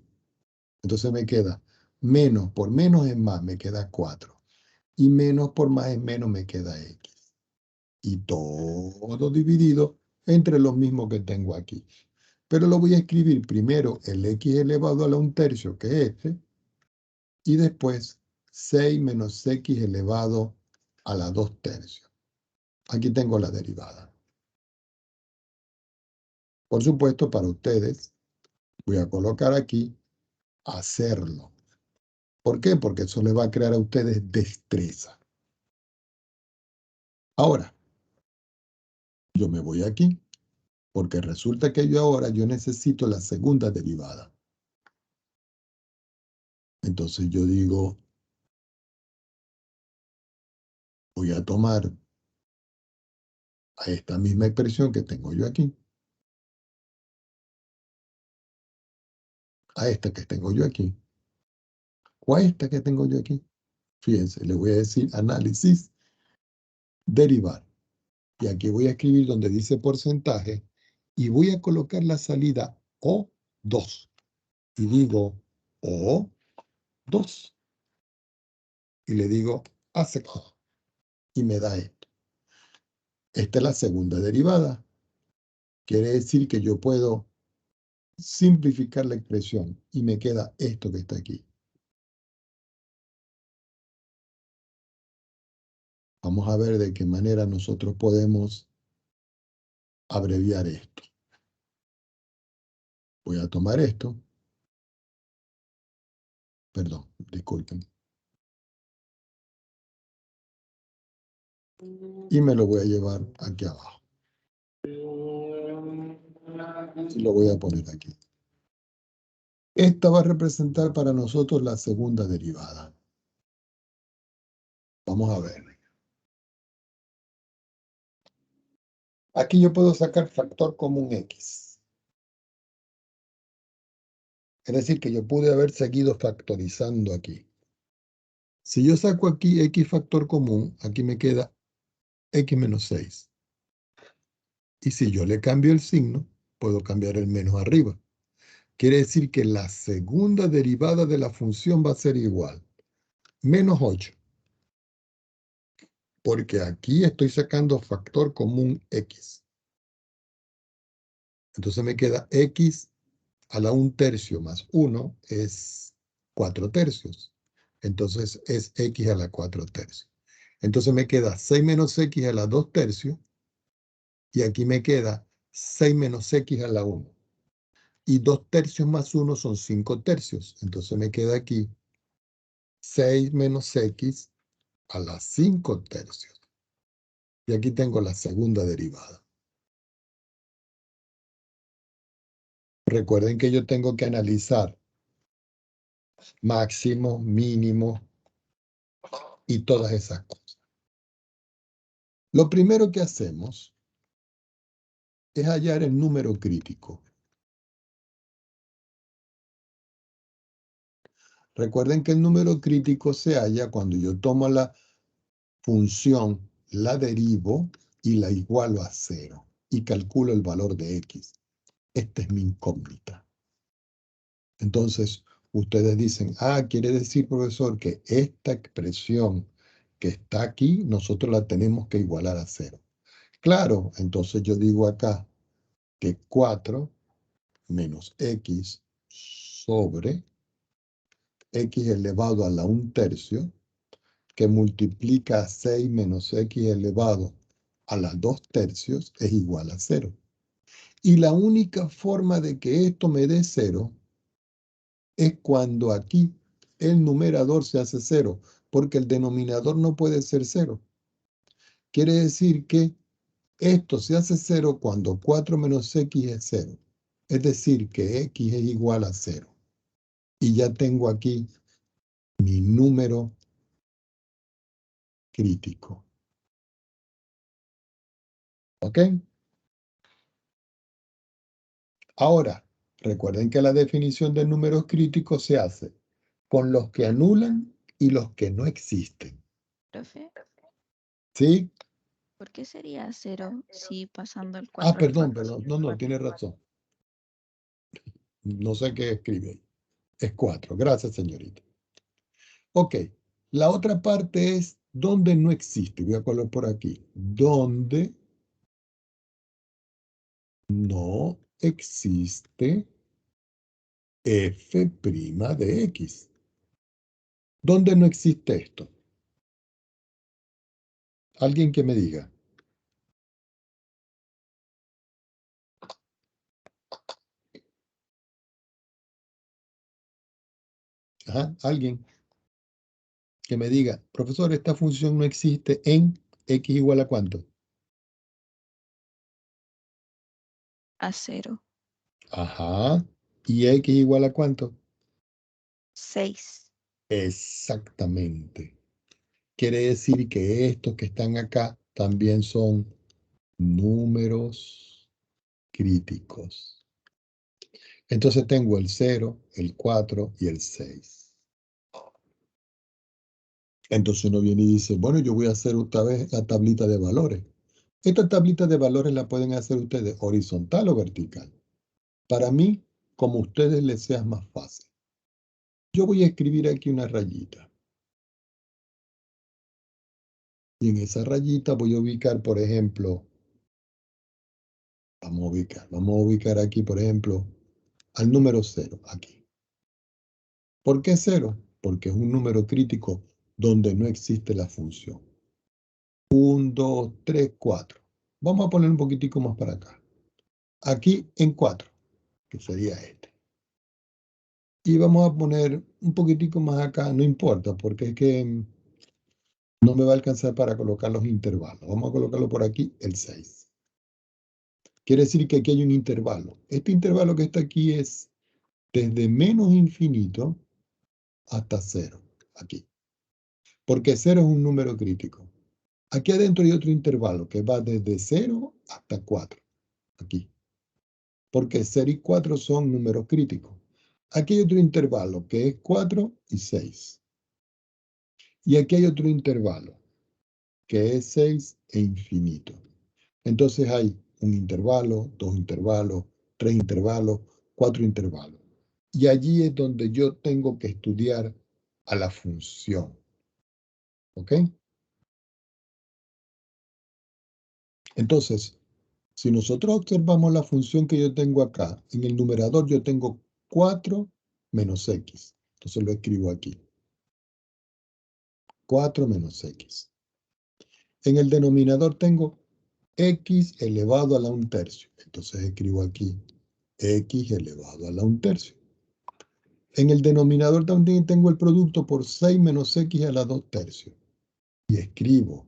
Entonces me queda menos por menos es más, me queda 4. Y menos por más es menos, me queda X. Y todo dividido entre los mismos que tengo aquí. Pero lo voy a escribir primero el X elevado a la 1/3, que es este, y después 6 menos X elevado a la 2/3. Aquí tengo la derivada. Por supuesto, para ustedes, voy a colocar aquí hacerlo. ¿Por qué? Porque eso les va a crear a ustedes destreza. Ahora, yo me voy aquí, porque resulta que yo necesito la segunda derivada. Entonces yo digo, voy a tomar a esta misma expresión que tengo yo aquí, a esta que tengo yo aquí, o a esta que tengo yo aquí. Fíjense, le voy a decir análisis, derivar. Y aquí voy a escribir donde dice porcentaje y voy a colocar la salida O2. Y digo O2. Y le digo aceptar. Y me da esto. Esta es la segunda derivada. Quiere decir que yo puedo simplificar la expresión y me queda esto que está aquí. Vamos a ver de qué manera nosotros podemos abreviar esto. Voy a tomar esto. Perdón, disculpen. Y me lo voy a llevar aquí abajo. Y lo voy a poner aquí. Esta va a representar para nosotros la segunda derivada. Vamos a ver. Aquí yo puedo sacar factor común X. Es decir, que yo pude haber seguido factorizando aquí. Si yo saco aquí X factor común, aquí me queda X menos 6. Y si yo le cambio el signo, puedo cambiar el menos arriba. Quiere decir que la segunda derivada de la función va a ser igual. Menos 8. Porque aquí estoy sacando factor común X. Entonces me queda X a la 1/3 más 1 es 4/3. Entonces es X a la 4/3. Entonces me queda 6 menos X a la 2/3. Y aquí me queda 6 menos X a la 1. Y 2/3 más 1 son 5/3. Entonces me queda aquí 6 menos X a la 5/3. Y aquí tengo la segunda derivada. Recuerden que yo tengo que analizar máximo, mínimo y todas esas cosas. Lo primero que hacemos es hallar el número crítico. Recuerden que el número crítico se halla cuando yo tomo la función, la derivo y la igualo a 0 y calculo el valor de x. Esta es mi incógnita. Entonces, ustedes dicen, quiere decir, profesor, que esta expresión que está aquí, nosotros la tenemos que igualar a 0. Claro, entonces yo digo acá que 4 menos x sobre x elevado a la 1/3, que multiplica 6 menos x elevado a la 2/3 es igual a 0. Y la única forma de que esto me dé 0 es cuando aquí el numerador se hace 0, porque el denominador no puede ser 0. Quiere decir que esto se hace 0 cuando 4 menos x es 0. Es decir, que x es igual a 0. Y ya tengo aquí mi número crítico. ¿Ok? Ahora, recuerden que la definición de números críticos se hace con los que anulan y los que no existen. Profe, ¿Sí? ¿por qué sería 0 si pasando el 4 al Perdón, 4? perdón. No, tiene razón. No sé qué escribe ahí. Es 4. Gracias, señorita. Ok. La otra parte es donde no existe. Voy a colocar por aquí. Donde no existe f' de x. ¿Dónde no existe esto? Alguien que me diga. Ajá, alguien que me diga, profesor, esta función no existe en x igual a ¿cuánto? A 0. Ajá. ¿Y x igual a cuánto? 6. Exactamente. Quiere decir que estos que están acá también son números críticos. Entonces tengo el 0, el 4 y el 6. Entonces uno viene y dice, bueno, yo voy a hacer otra vez la tablita de valores. Esta tablita de valores la pueden hacer ustedes horizontal o vertical. Para mí, como a ustedes les sea más fácil. Yo voy a escribir aquí una rayita. Y en esa rayita voy a ubicar, por ejemplo, vamos a ubicar aquí, por ejemplo, al número 0, aquí. ¿Por qué 0? Porque es un número crítico donde no existe la función. 1, 2, 3, 4. Vamos a poner un poquitico más para acá. Aquí en 4, que sería este. Y vamos a poner un poquitico más acá, no importa, porque es que no me va a alcanzar para colocar los intervalos. Vamos a colocarlo por aquí, el 6. Quiere decir que aquí hay un intervalo. Este intervalo que está aquí es desde menos infinito hasta 0. Aquí. Porque 0 es un número crítico. Aquí adentro hay otro intervalo que va desde 0 hasta 4. Aquí. Porque 0 y 4 son números críticos. Aquí hay otro intervalo que es 4 y 6. Y aquí hay otro intervalo que es 6 e infinito. Entonces hay un intervalo, dos intervalos, tres intervalos, cuatro intervalos. Y allí es donde yo tengo que estudiar a la función. ¿Ok? Entonces, si nosotros observamos la función que yo tengo acá, en el numerador yo tengo 4 menos x. Entonces lo escribo aquí. 4 menos x. En el denominador tengo x elevado a la 1/3. Entonces escribo aquí x elevado a la 1/3. En el denominador también tengo el producto por 6 menos x a la 2/3. Y escribo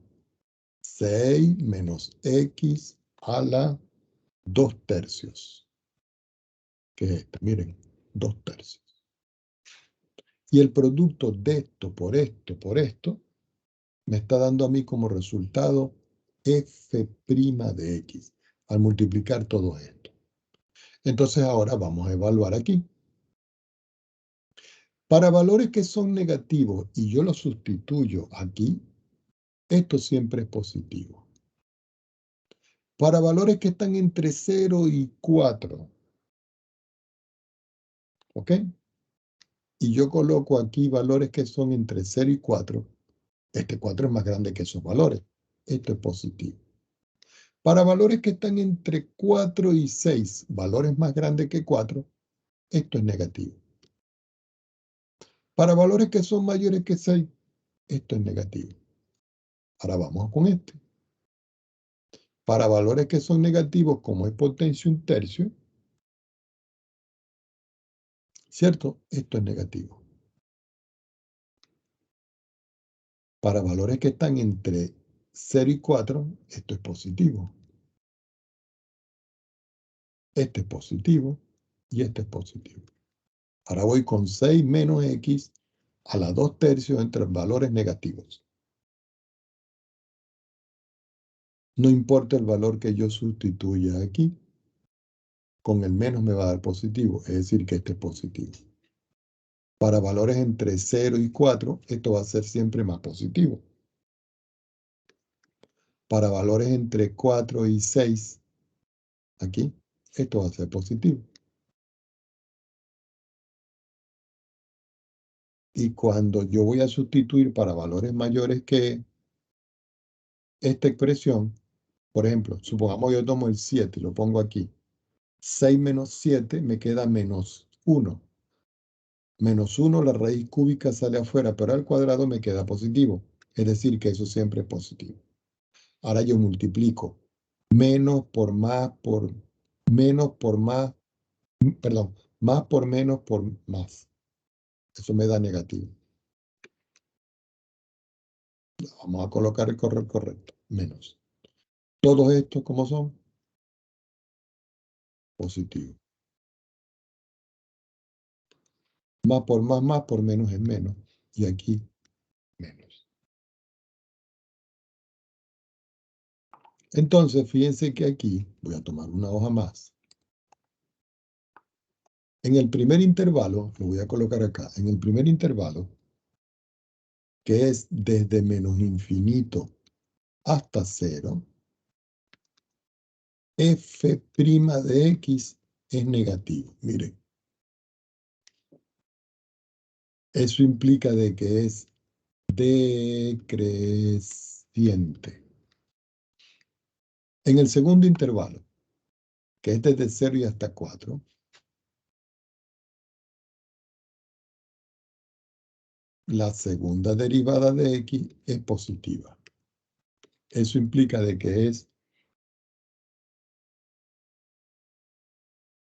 6 menos x a la 2/3. Que es esta, miren, 2/3. Y el producto de esto, por esto, me está dando a mí como resultado f' de x, al multiplicar todo esto. Entonces ahora vamos a evaluar aquí. Para valores que son negativos y yo los sustituyo aquí, esto siempre es positivo. Para valores que están entre 0 y 4, ¿ok? Y yo coloco aquí valores que son entre 0 y 4, este 4 es más grande que esos valores. Esto es positivo. Para valores que están entre 4 y 6, valores más grandes que 4, esto es negativo. Para valores que son mayores que 6, esto es negativo. Ahora vamos con este. Para valores que son negativos, como es potencia 1/3, ¿cierto? Esto es negativo. Para valores que están entre 0 y 4, esto es positivo. Este es positivo y este es positivo. Ahora voy con 6 menos x a la 2/3 entre valores negativos. No importa el valor que yo sustituya aquí, con el menos me va a dar positivo, es decir, que este es positivo. Para valores entre 0 y 4, esto va a ser siempre más positivo. Para valores entre 4 y 6, aquí, esto va a ser positivo. Y cuando yo voy a sustituir para valores mayores que esta expresión, por ejemplo, supongamos yo tomo el 7 y lo pongo aquí. 6 menos 7 me queda menos 1. Menos 1, la raíz cúbica sale afuera, pero al cuadrado me queda positivo. Es decir, que eso siempre es positivo. Ahora yo multiplico menos por más por menos por más, perdón, más por menos por más. Eso me da negativo. Vamos a colocar el correcto. Menos. Todos estos, ¿cómo son? Positivos. Más por menos es menos. Y aquí, menos. Entonces, fíjense que aquí, voy a tomar una hoja más. En el primer intervalo, lo voy a colocar acá, en el primer intervalo, que es desde menos infinito hasta 0, f' de x es negativo. Miren, eso implica de que es decreciente. En el segundo intervalo, que es desde 0 y hasta 4, la segunda derivada de x es positiva. Eso implica de que es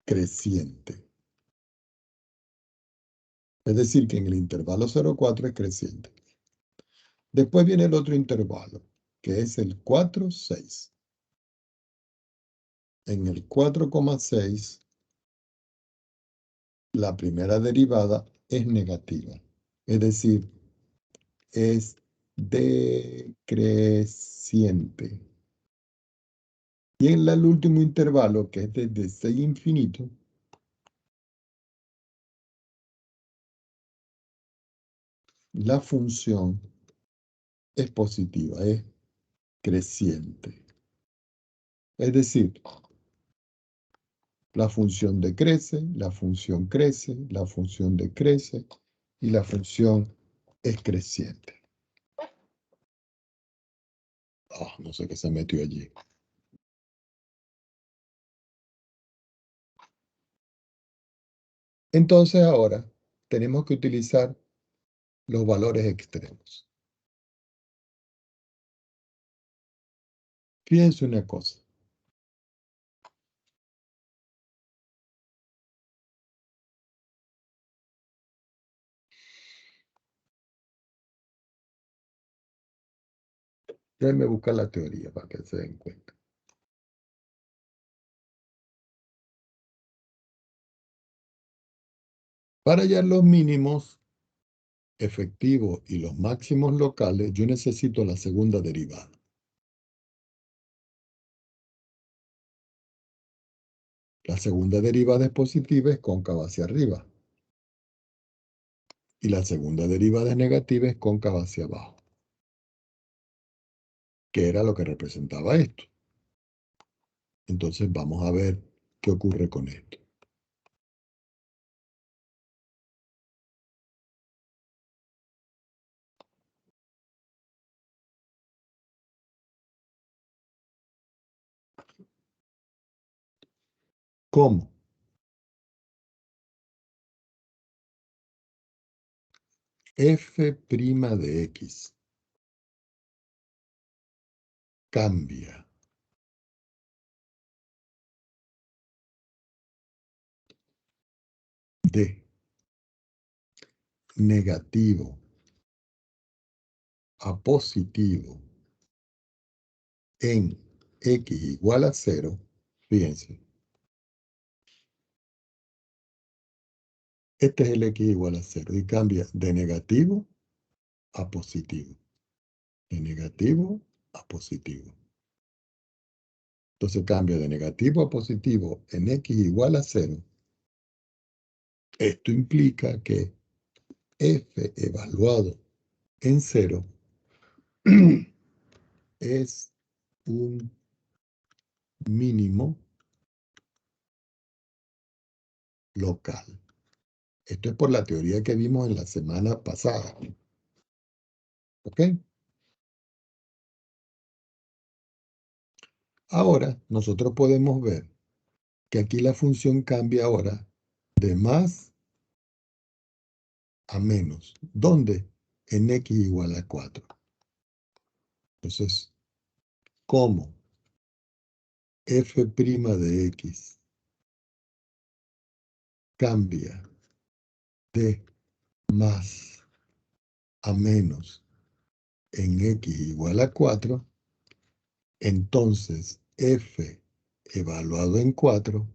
creciente. Es decir, que en el intervalo 0,4 es creciente. Después viene el otro intervalo, que es el 4,6. En el 4,6, la primera derivada es negativa. Es decir, es decreciente. Y en el último intervalo, que es desde 6 infinito, la función es positiva, es creciente. Es decir, la función decrece, la función crece, la función decrece y la función es creciente. No sé qué se metió allí. Entonces ahora tenemos que utilizar los valores extremos. Fíjense una cosa. Déjenme buscar la teoría para que se den cuenta. Para hallar los mínimos efectivos y los máximos locales, yo necesito la segunda derivada. La segunda derivada es positiva, es cóncava hacia arriba. Y la segunda derivada es negativa, es cóncava hacia abajo. Que era lo que representaba esto. Entonces vamos a ver qué ocurre con esto. ¿Cómo? F' de X cambia de negativo a positivo en X igual a 0, fíjense, este es el X igual a 0 y cambia de negativo a positivo, de negativo a positivo. Entonces cambia de negativo a positivo en X igual a 0. Esto implica que F evaluado en 0 es un mínimo local. Esto es por la teoría que vimos en la semana pasada. ¿Ok? Ahora nosotros podemos ver que aquí la función cambia ahora de más a menos. ¿Dónde? En X igual a 4. Entonces, ¿cómo? F' de X cambia de más a menos en X igual a 4, entonces F evaluado en 4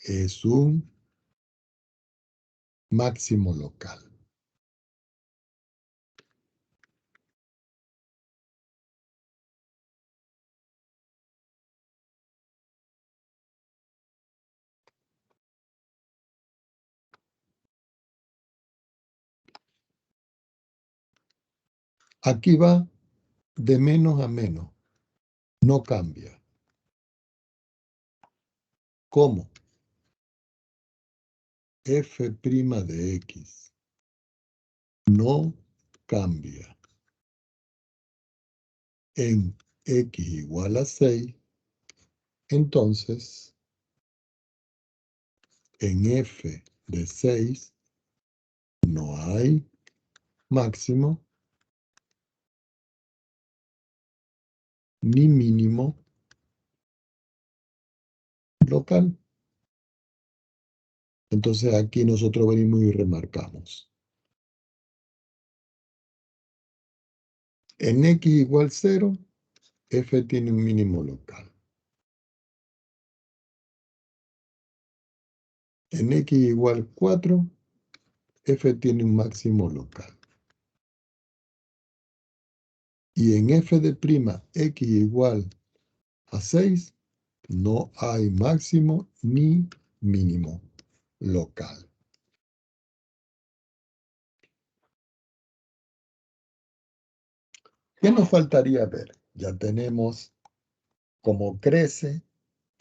es un máximo local. Aquí va de menos a menos, no cambia. ¿Cómo? F' de X no cambia en X igual a 6, entonces en F de 6 no hay máximo ni mínimo local. Entonces aquí nosotros venimos y remarcamos. En X igual 0, F tiene un mínimo local. En X igual 4, F tiene un máximo local. Y en F de prima X igual a 6, no hay máximo ni mínimo local. ¿Qué nos faltaría ver? Ya tenemos cómo crece,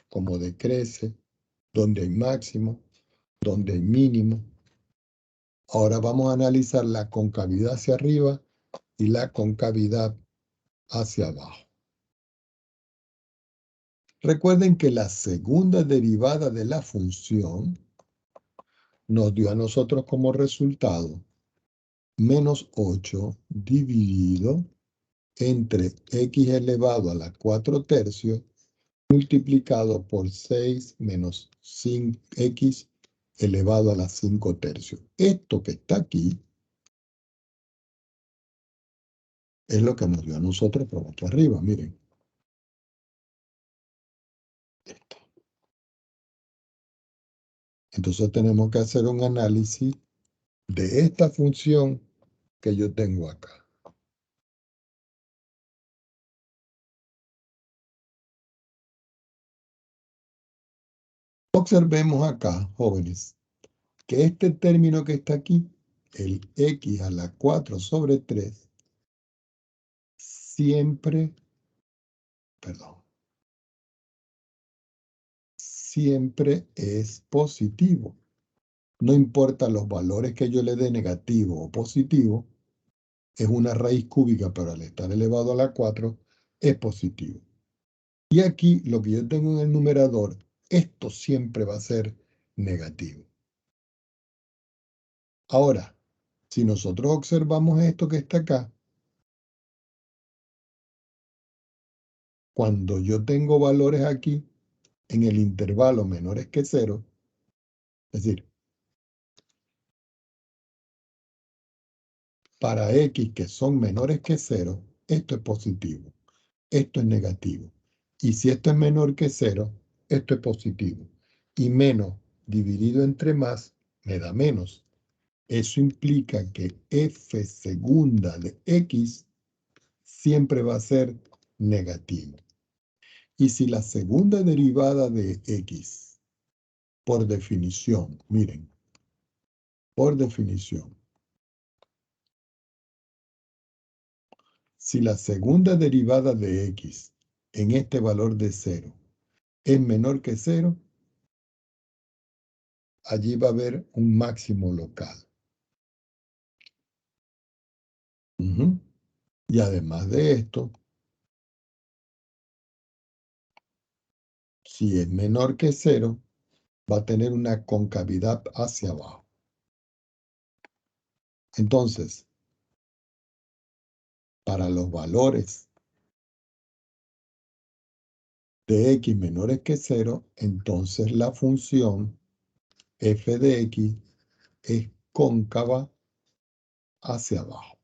cómo decrece, dónde hay máximo, dónde hay mínimo. Ahora vamos a analizar la concavidad hacia arriba y la concavidad hacia abajo. Recuerden que la segunda derivada de la función nos dio a nosotros como resultado menos 8 dividido entre x elevado a la 4 tercios multiplicado por 6 menos 5x elevado a la 5 tercios. Esto que está aquí es lo que nos dio a nosotros por aquí arriba, miren. Entonces tenemos que hacer un análisis de esta función que yo tengo acá. Observemos acá, jóvenes, que este término que está aquí, el x a la 4 sobre 3, siempre, perdón, siempre es positivo. No importa los valores que yo le dé negativo o positivo, es una raíz cúbica, pero al estar elevado a la 4, es positivo. Y aquí, lo que yo tengo en el numerador, esto siempre va a ser negativo. Ahora, si nosotros observamos esto que está acá, cuando yo tengo valores aquí en el intervalo menores que 0, es decir, para x que son menores que 0, esto es positivo, esto es negativo. Y si esto es menor que 0, esto es positivo. Y menos dividido entre más me da menos. Eso implica que f segunda de x siempre va a ser negativo. Y si la segunda derivada de x, por definición, miren, por definición, si la segunda derivada de x en este valor de 0 es menor que 0, allí va a haber un máximo local. Y además de esto, si es menor que 0, va a tener una concavidad hacia abajo. Entonces, para los valores de x menores que 0, entonces la función f de x es cóncava hacia abajo.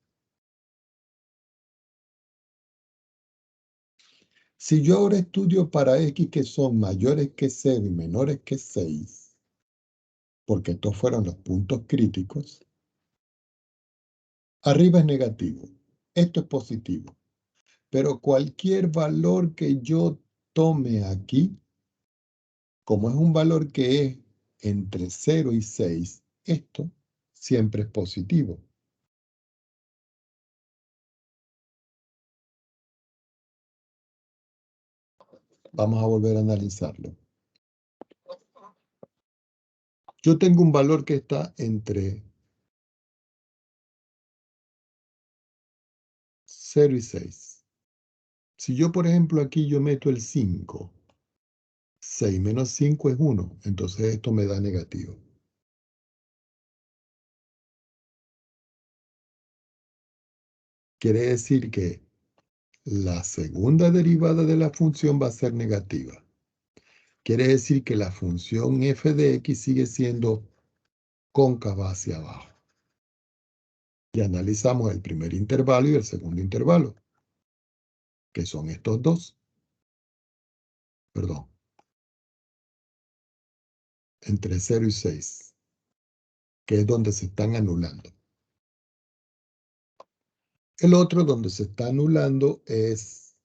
Si yo ahora estudio para x que son mayores que 0 y menores que 6, porque estos fueron los puntos críticos, arriba es negativo, esto es positivo. Pero cualquier valor que yo tome aquí, como es un valor que es entre 0 y 6, esto siempre es positivo. Vamos a volver a analizarlo. Yo tengo un valor que está entre 0 y 6. Si yo, por ejemplo, aquí yo meto el 5, 6 menos 5 es 1, entonces esto me da negativo. Quiere decir que la segunda derivada de la función va a ser negativa. Quiere decir que la función f de x sigue siendo cóncava hacia abajo. Y analizamos el primer intervalo y el segundo intervalo, que son estos dos. Perdón. Entre 0 y 6, que es donde se están anulando. El otro donde se está anulando es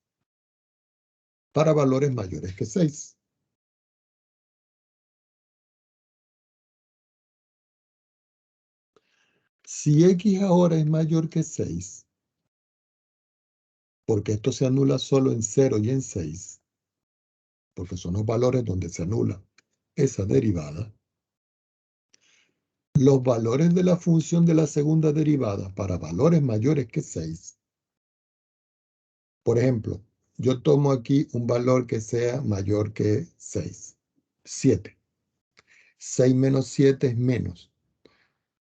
para valores mayores que 6. Si x ahora es mayor que 6, porque esto se anula solo en 0 y en 6, porque son los valores donde se anula esa derivada, los valores de la función de la segunda derivada para valores mayores que 6, por ejemplo, yo tomo aquí un valor que sea mayor que 6, 7. 6 menos 7 es menos.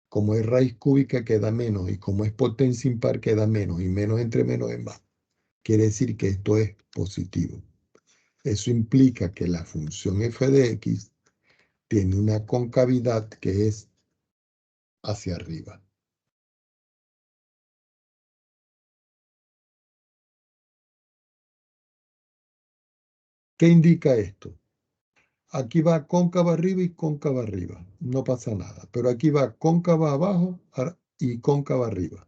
Como es raíz cúbica queda menos y como es potencia impar queda menos y menos entre menos es más. Quiere decir que esto es positivo. Eso implica que la función f de x tiene una concavidad que es hacia arriba. ¿Qué indica esto? Aquí va cóncava arriba y cóncava arriba. No pasa nada. Pero aquí va cóncava abajo y cóncava arriba.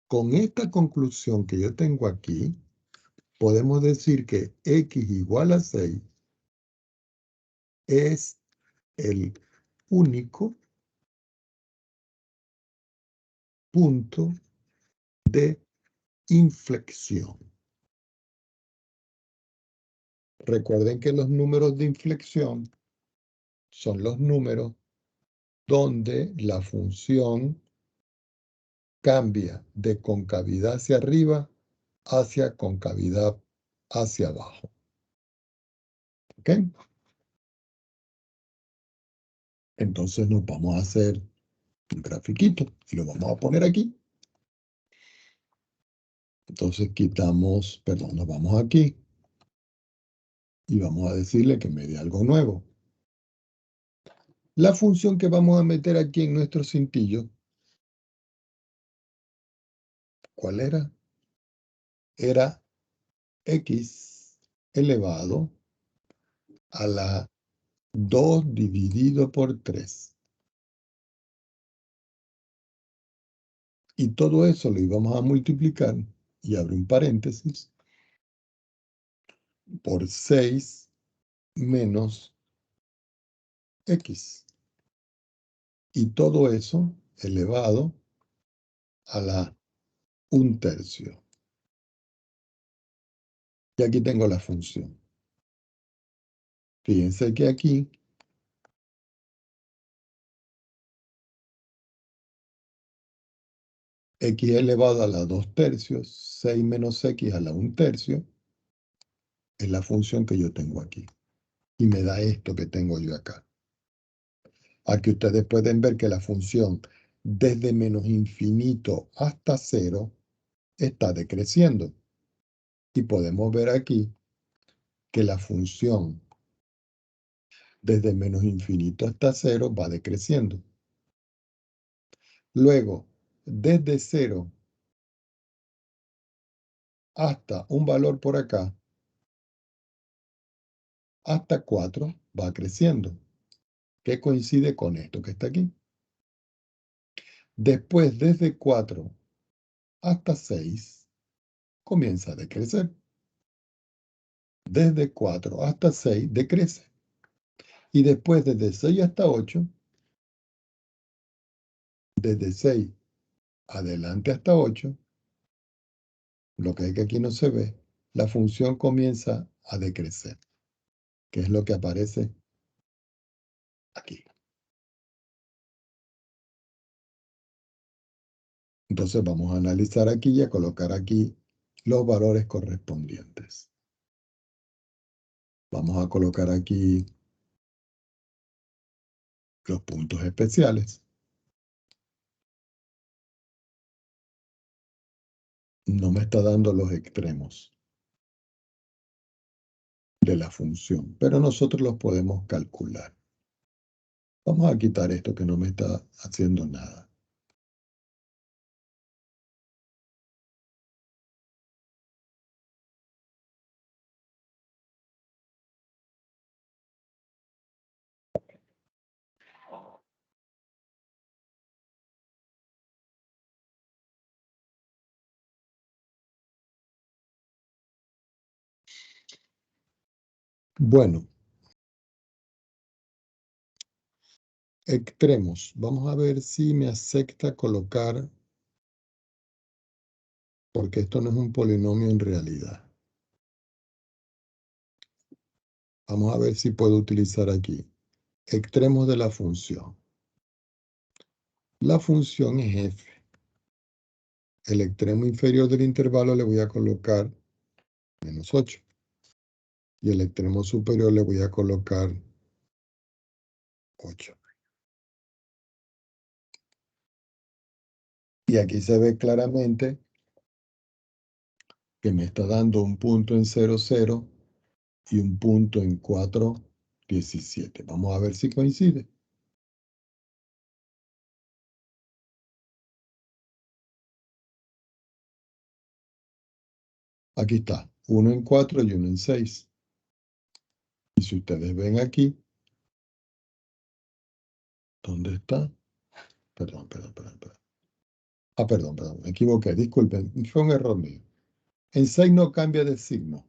Con esta conclusión que yo tengo aquí, podemos decir que x igual a 6 es el único punto de inflexión. Recuerden que los números de inflexión son los números donde la función cambia de concavidad hacia arriba hacia concavidad hacia abajo. ¿Ok? Entonces nos vamos a hacer un grafiquito y lo vamos a poner aquí. Entonces quitamos, perdón, nos vamos aquí y vamos a decirle que me dé algo nuevo. La función que vamos a meter aquí en nuestro cintillo, ¿cuál era? Era x elevado a la 2 dividido por 3. Y todo eso lo íbamos a multiplicar, y abre un paréntesis, por 6 menos x. Y todo eso elevado a la 1/3. Y aquí tengo la función. Fíjense que aquí x elevado a la 2/3, 6 menos x a la 1/3, es la función que yo tengo aquí. Y me da esto que tengo yo acá. Aquí ustedes pueden ver que la función desde menos infinito hasta 0 está decreciendo. Y podemos ver aquí que la función desde menos infinito hasta 0 va decreciendo. Luego, desde 0 hasta un valor por acá, hasta 4 va creciendo, que coincide con esto que está aquí. Después, desde 4 hasta 6, comienza a decrecer. Desde 4 hasta 6 decrece. Y después, desde 6 hasta 8, desde 6 adelante hasta 8, lo que hay que aquí no se ve, la función comienza a decrecer, que es lo que aparece aquí. Entonces vamos a analizar aquí y a colocar aquí los valores correspondientes. Vamos a colocar aquí los puntos especiales. No me está dando los extremos de la función, pero nosotros los podemos calcular. Vamos a quitar esto que no me está haciendo nada. Bueno, extremos. Vamos a ver si me acepta colocar, porque esto no es un polinomio en realidad. Vamos a ver si puedo utilizar aquí. Extremos de la función. La función es f. El extremo inferior del intervalo le voy a colocar menos 8. Y el extremo superior le voy a colocar 8. Y aquí se ve claramente que me está dando un punto en 0, 0 y un punto en 4, 17. Vamos a ver si coincide. Aquí está, 1 en 4 y 1 en 6. Y si ustedes ven aquí, ¿dónde está? Perdón. Perdón, me equivoqué, disculpen, fue un error mío. En 6 no cambia de signo.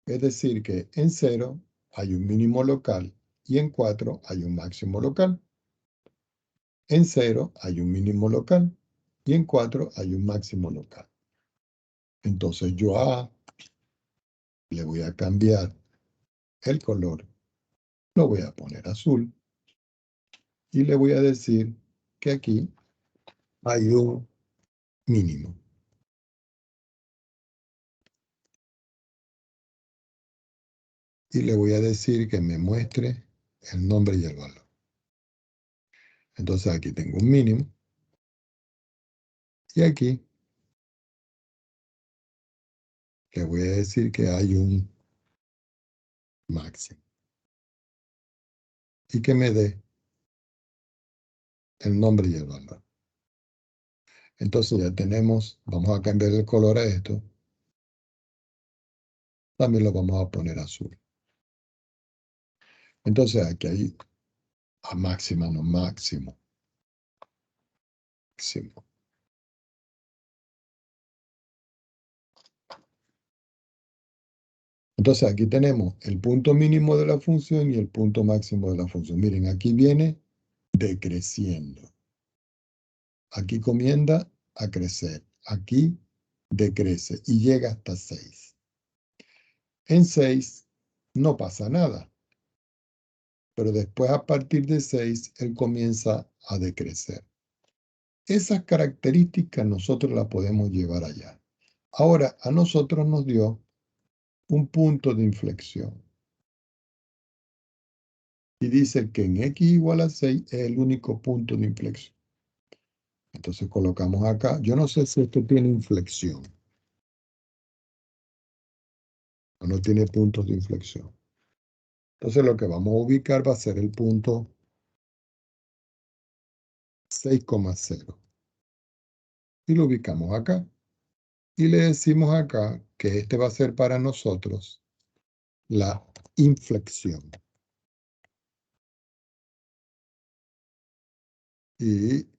Es decir que en 0 hay un mínimo local y en 4 hay un máximo local. En 0 hay un mínimo local y en 4 hay un máximo local. Entonces yo a le voy a cambiar el color, lo voy a poner azul y le voy a decir que aquí hay un mínimo. Y le voy a decir que me muestre el nombre y el valor. Entonces aquí tengo un mínimo y aquí le voy a decir que hay un máximo y que me dé el nombre y el valor. Entonces ya tenemos, vamos a cambiar el color a esto, también lo vamos a poner azul. Entonces aquí hay a máxima, no máximo, máximo. Entonces aquí tenemos el punto mínimo de la función y el punto máximo de la función. Miren, aquí viene decreciendo. Aquí comienza a crecer. Aquí decrece y llega hasta 6. En 6 no pasa nada. Pero después a partir de 6, él comienza a decrecer. Esas características nosotros las podemos llevar allá. Ahora, a nosotros nos dio un punto de inflexión. Y dice que en x igual a 6 es el único punto de inflexión. Entonces colocamos acá. Yo no sé si esto tiene inflexión. O no tiene puntos de inflexión. Entonces lo que vamos a ubicar va a ser el punto 6,0. Y lo ubicamos acá. Y le decimos acá que este va a ser para nosotros la inflexión. Y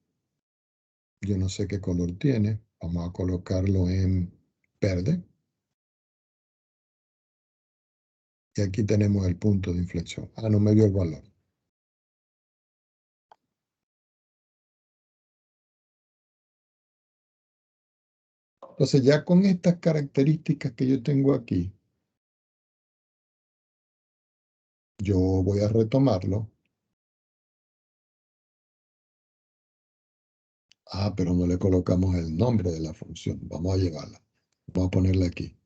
yo no sé qué color tiene. Vamos a colocarlo en verde. Y aquí tenemos el punto de inflexión. Ah, no me dio el valor. Entonces ya con estas características que yo tengo aquí, yo voy a retomarlo. Ah, pero no le colocamos el nombre de la función. Vamos a llevarla. Vamos a ponerla aquí.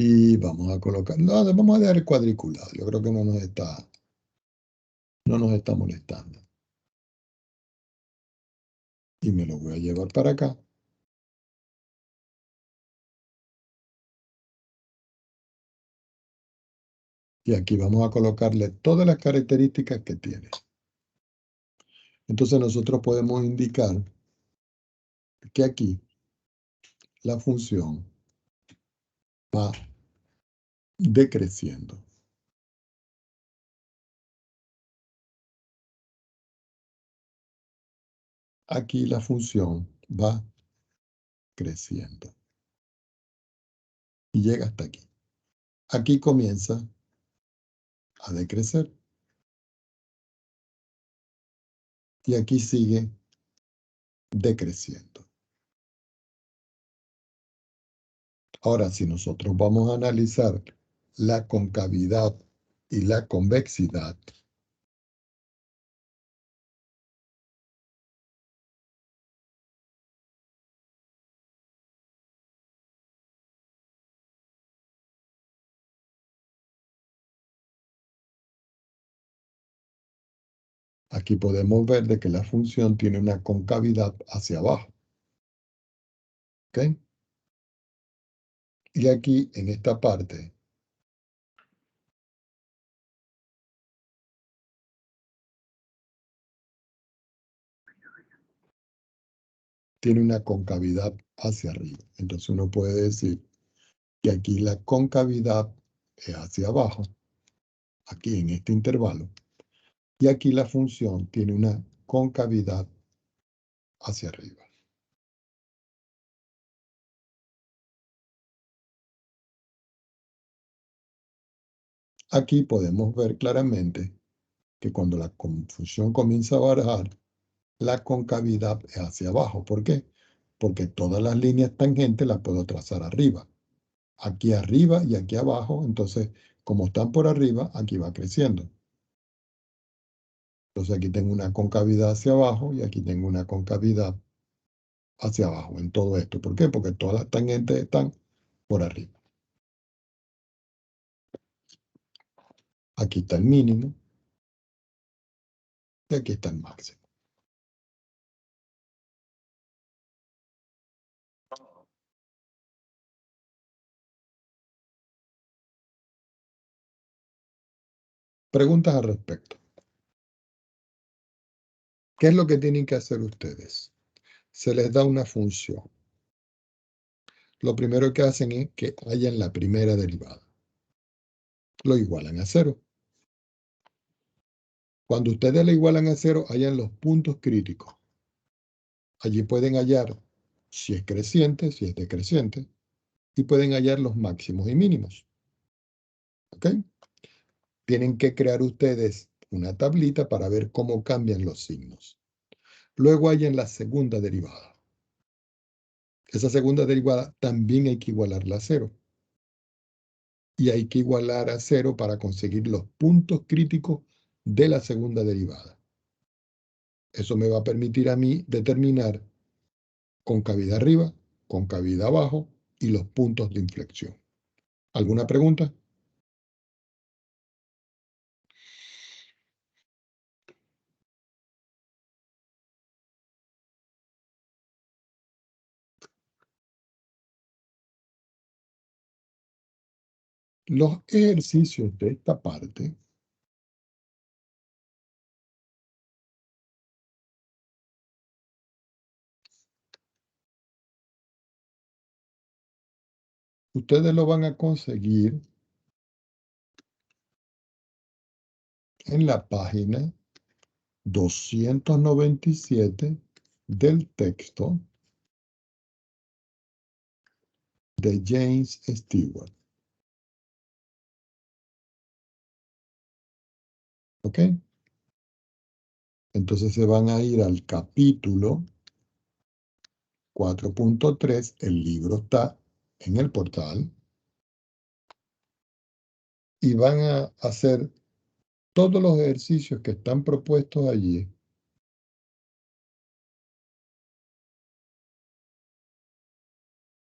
Y vamos a colocar, no, vamos a dejar el cuadriculado. Yo creo que no nos está molestando. Y me lo voy a llevar para acá. Y aquí vamos a colocarle todas las características que tiene. Entonces nosotros podemos indicar que aquí la función va decreciendo. Aquí la función va creciendo. Y llega hasta aquí. Aquí comienza a decrecer. Y aquí sigue decreciendo. Ahora, si nosotros vamos a analizar la concavidad y la convexidad, aquí podemos ver de que la función tiene una concavidad hacia abajo. ¿Ok? Y aquí, en esta parte, tiene una concavidad hacia arriba. Entonces uno puede decir que aquí la concavidad es hacia abajo, aquí en este intervalo, y aquí la función tiene una concavidad hacia arriba. Aquí podemos ver claramente que cuando la función comienza a bajar, la concavidad es hacia abajo. ¿Por qué? Porque todas las líneas tangentes las puedo trazar arriba. Aquí arriba y aquí abajo, entonces, como están por arriba, aquí va creciendo. Entonces aquí tengo una concavidad hacia abajo y aquí tengo una concavidad hacia abajo en todo esto. ¿Por qué? Porque todas las tangentes están por arriba. Aquí está el mínimo y aquí está el máximo. Preguntas al respecto. ¿Qué es lo que tienen que hacer ustedes? Se les da una función. Lo primero que hacen es que hallan la primera derivada. Lo igualan a cero. Cuando ustedes la igualan a cero, hallan los puntos críticos. Allí pueden hallar si es creciente, si es decreciente, y pueden hallar los máximos y mínimos. ¿Ok? Tienen que crear ustedes una tablita para ver cómo cambian los signos. Luego hallan la segunda derivada. Esa segunda derivada también hay que igualarla a cero. Y hay que igualar a cero para conseguir los puntos críticos de la segunda derivada. Eso me va a permitir a mí determinar concavidad arriba, concavidad abajo y los puntos de inflexión. ¿Alguna pregunta? Los ejercicios de esta parte ustedes lo van a conseguir en la página 297 del texto de James Stewart. ¿Ok? Entonces se van a ir al capítulo 4.3. El libro está en el portal. Y van a hacer todos los ejercicios que están propuestos allí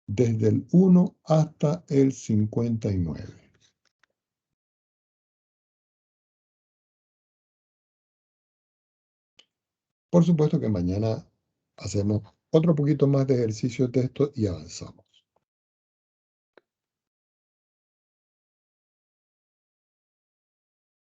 desde el 1 hasta el 59. Por supuesto que mañana hacemos otro poquito más de ejercicios de esto y avanzamos.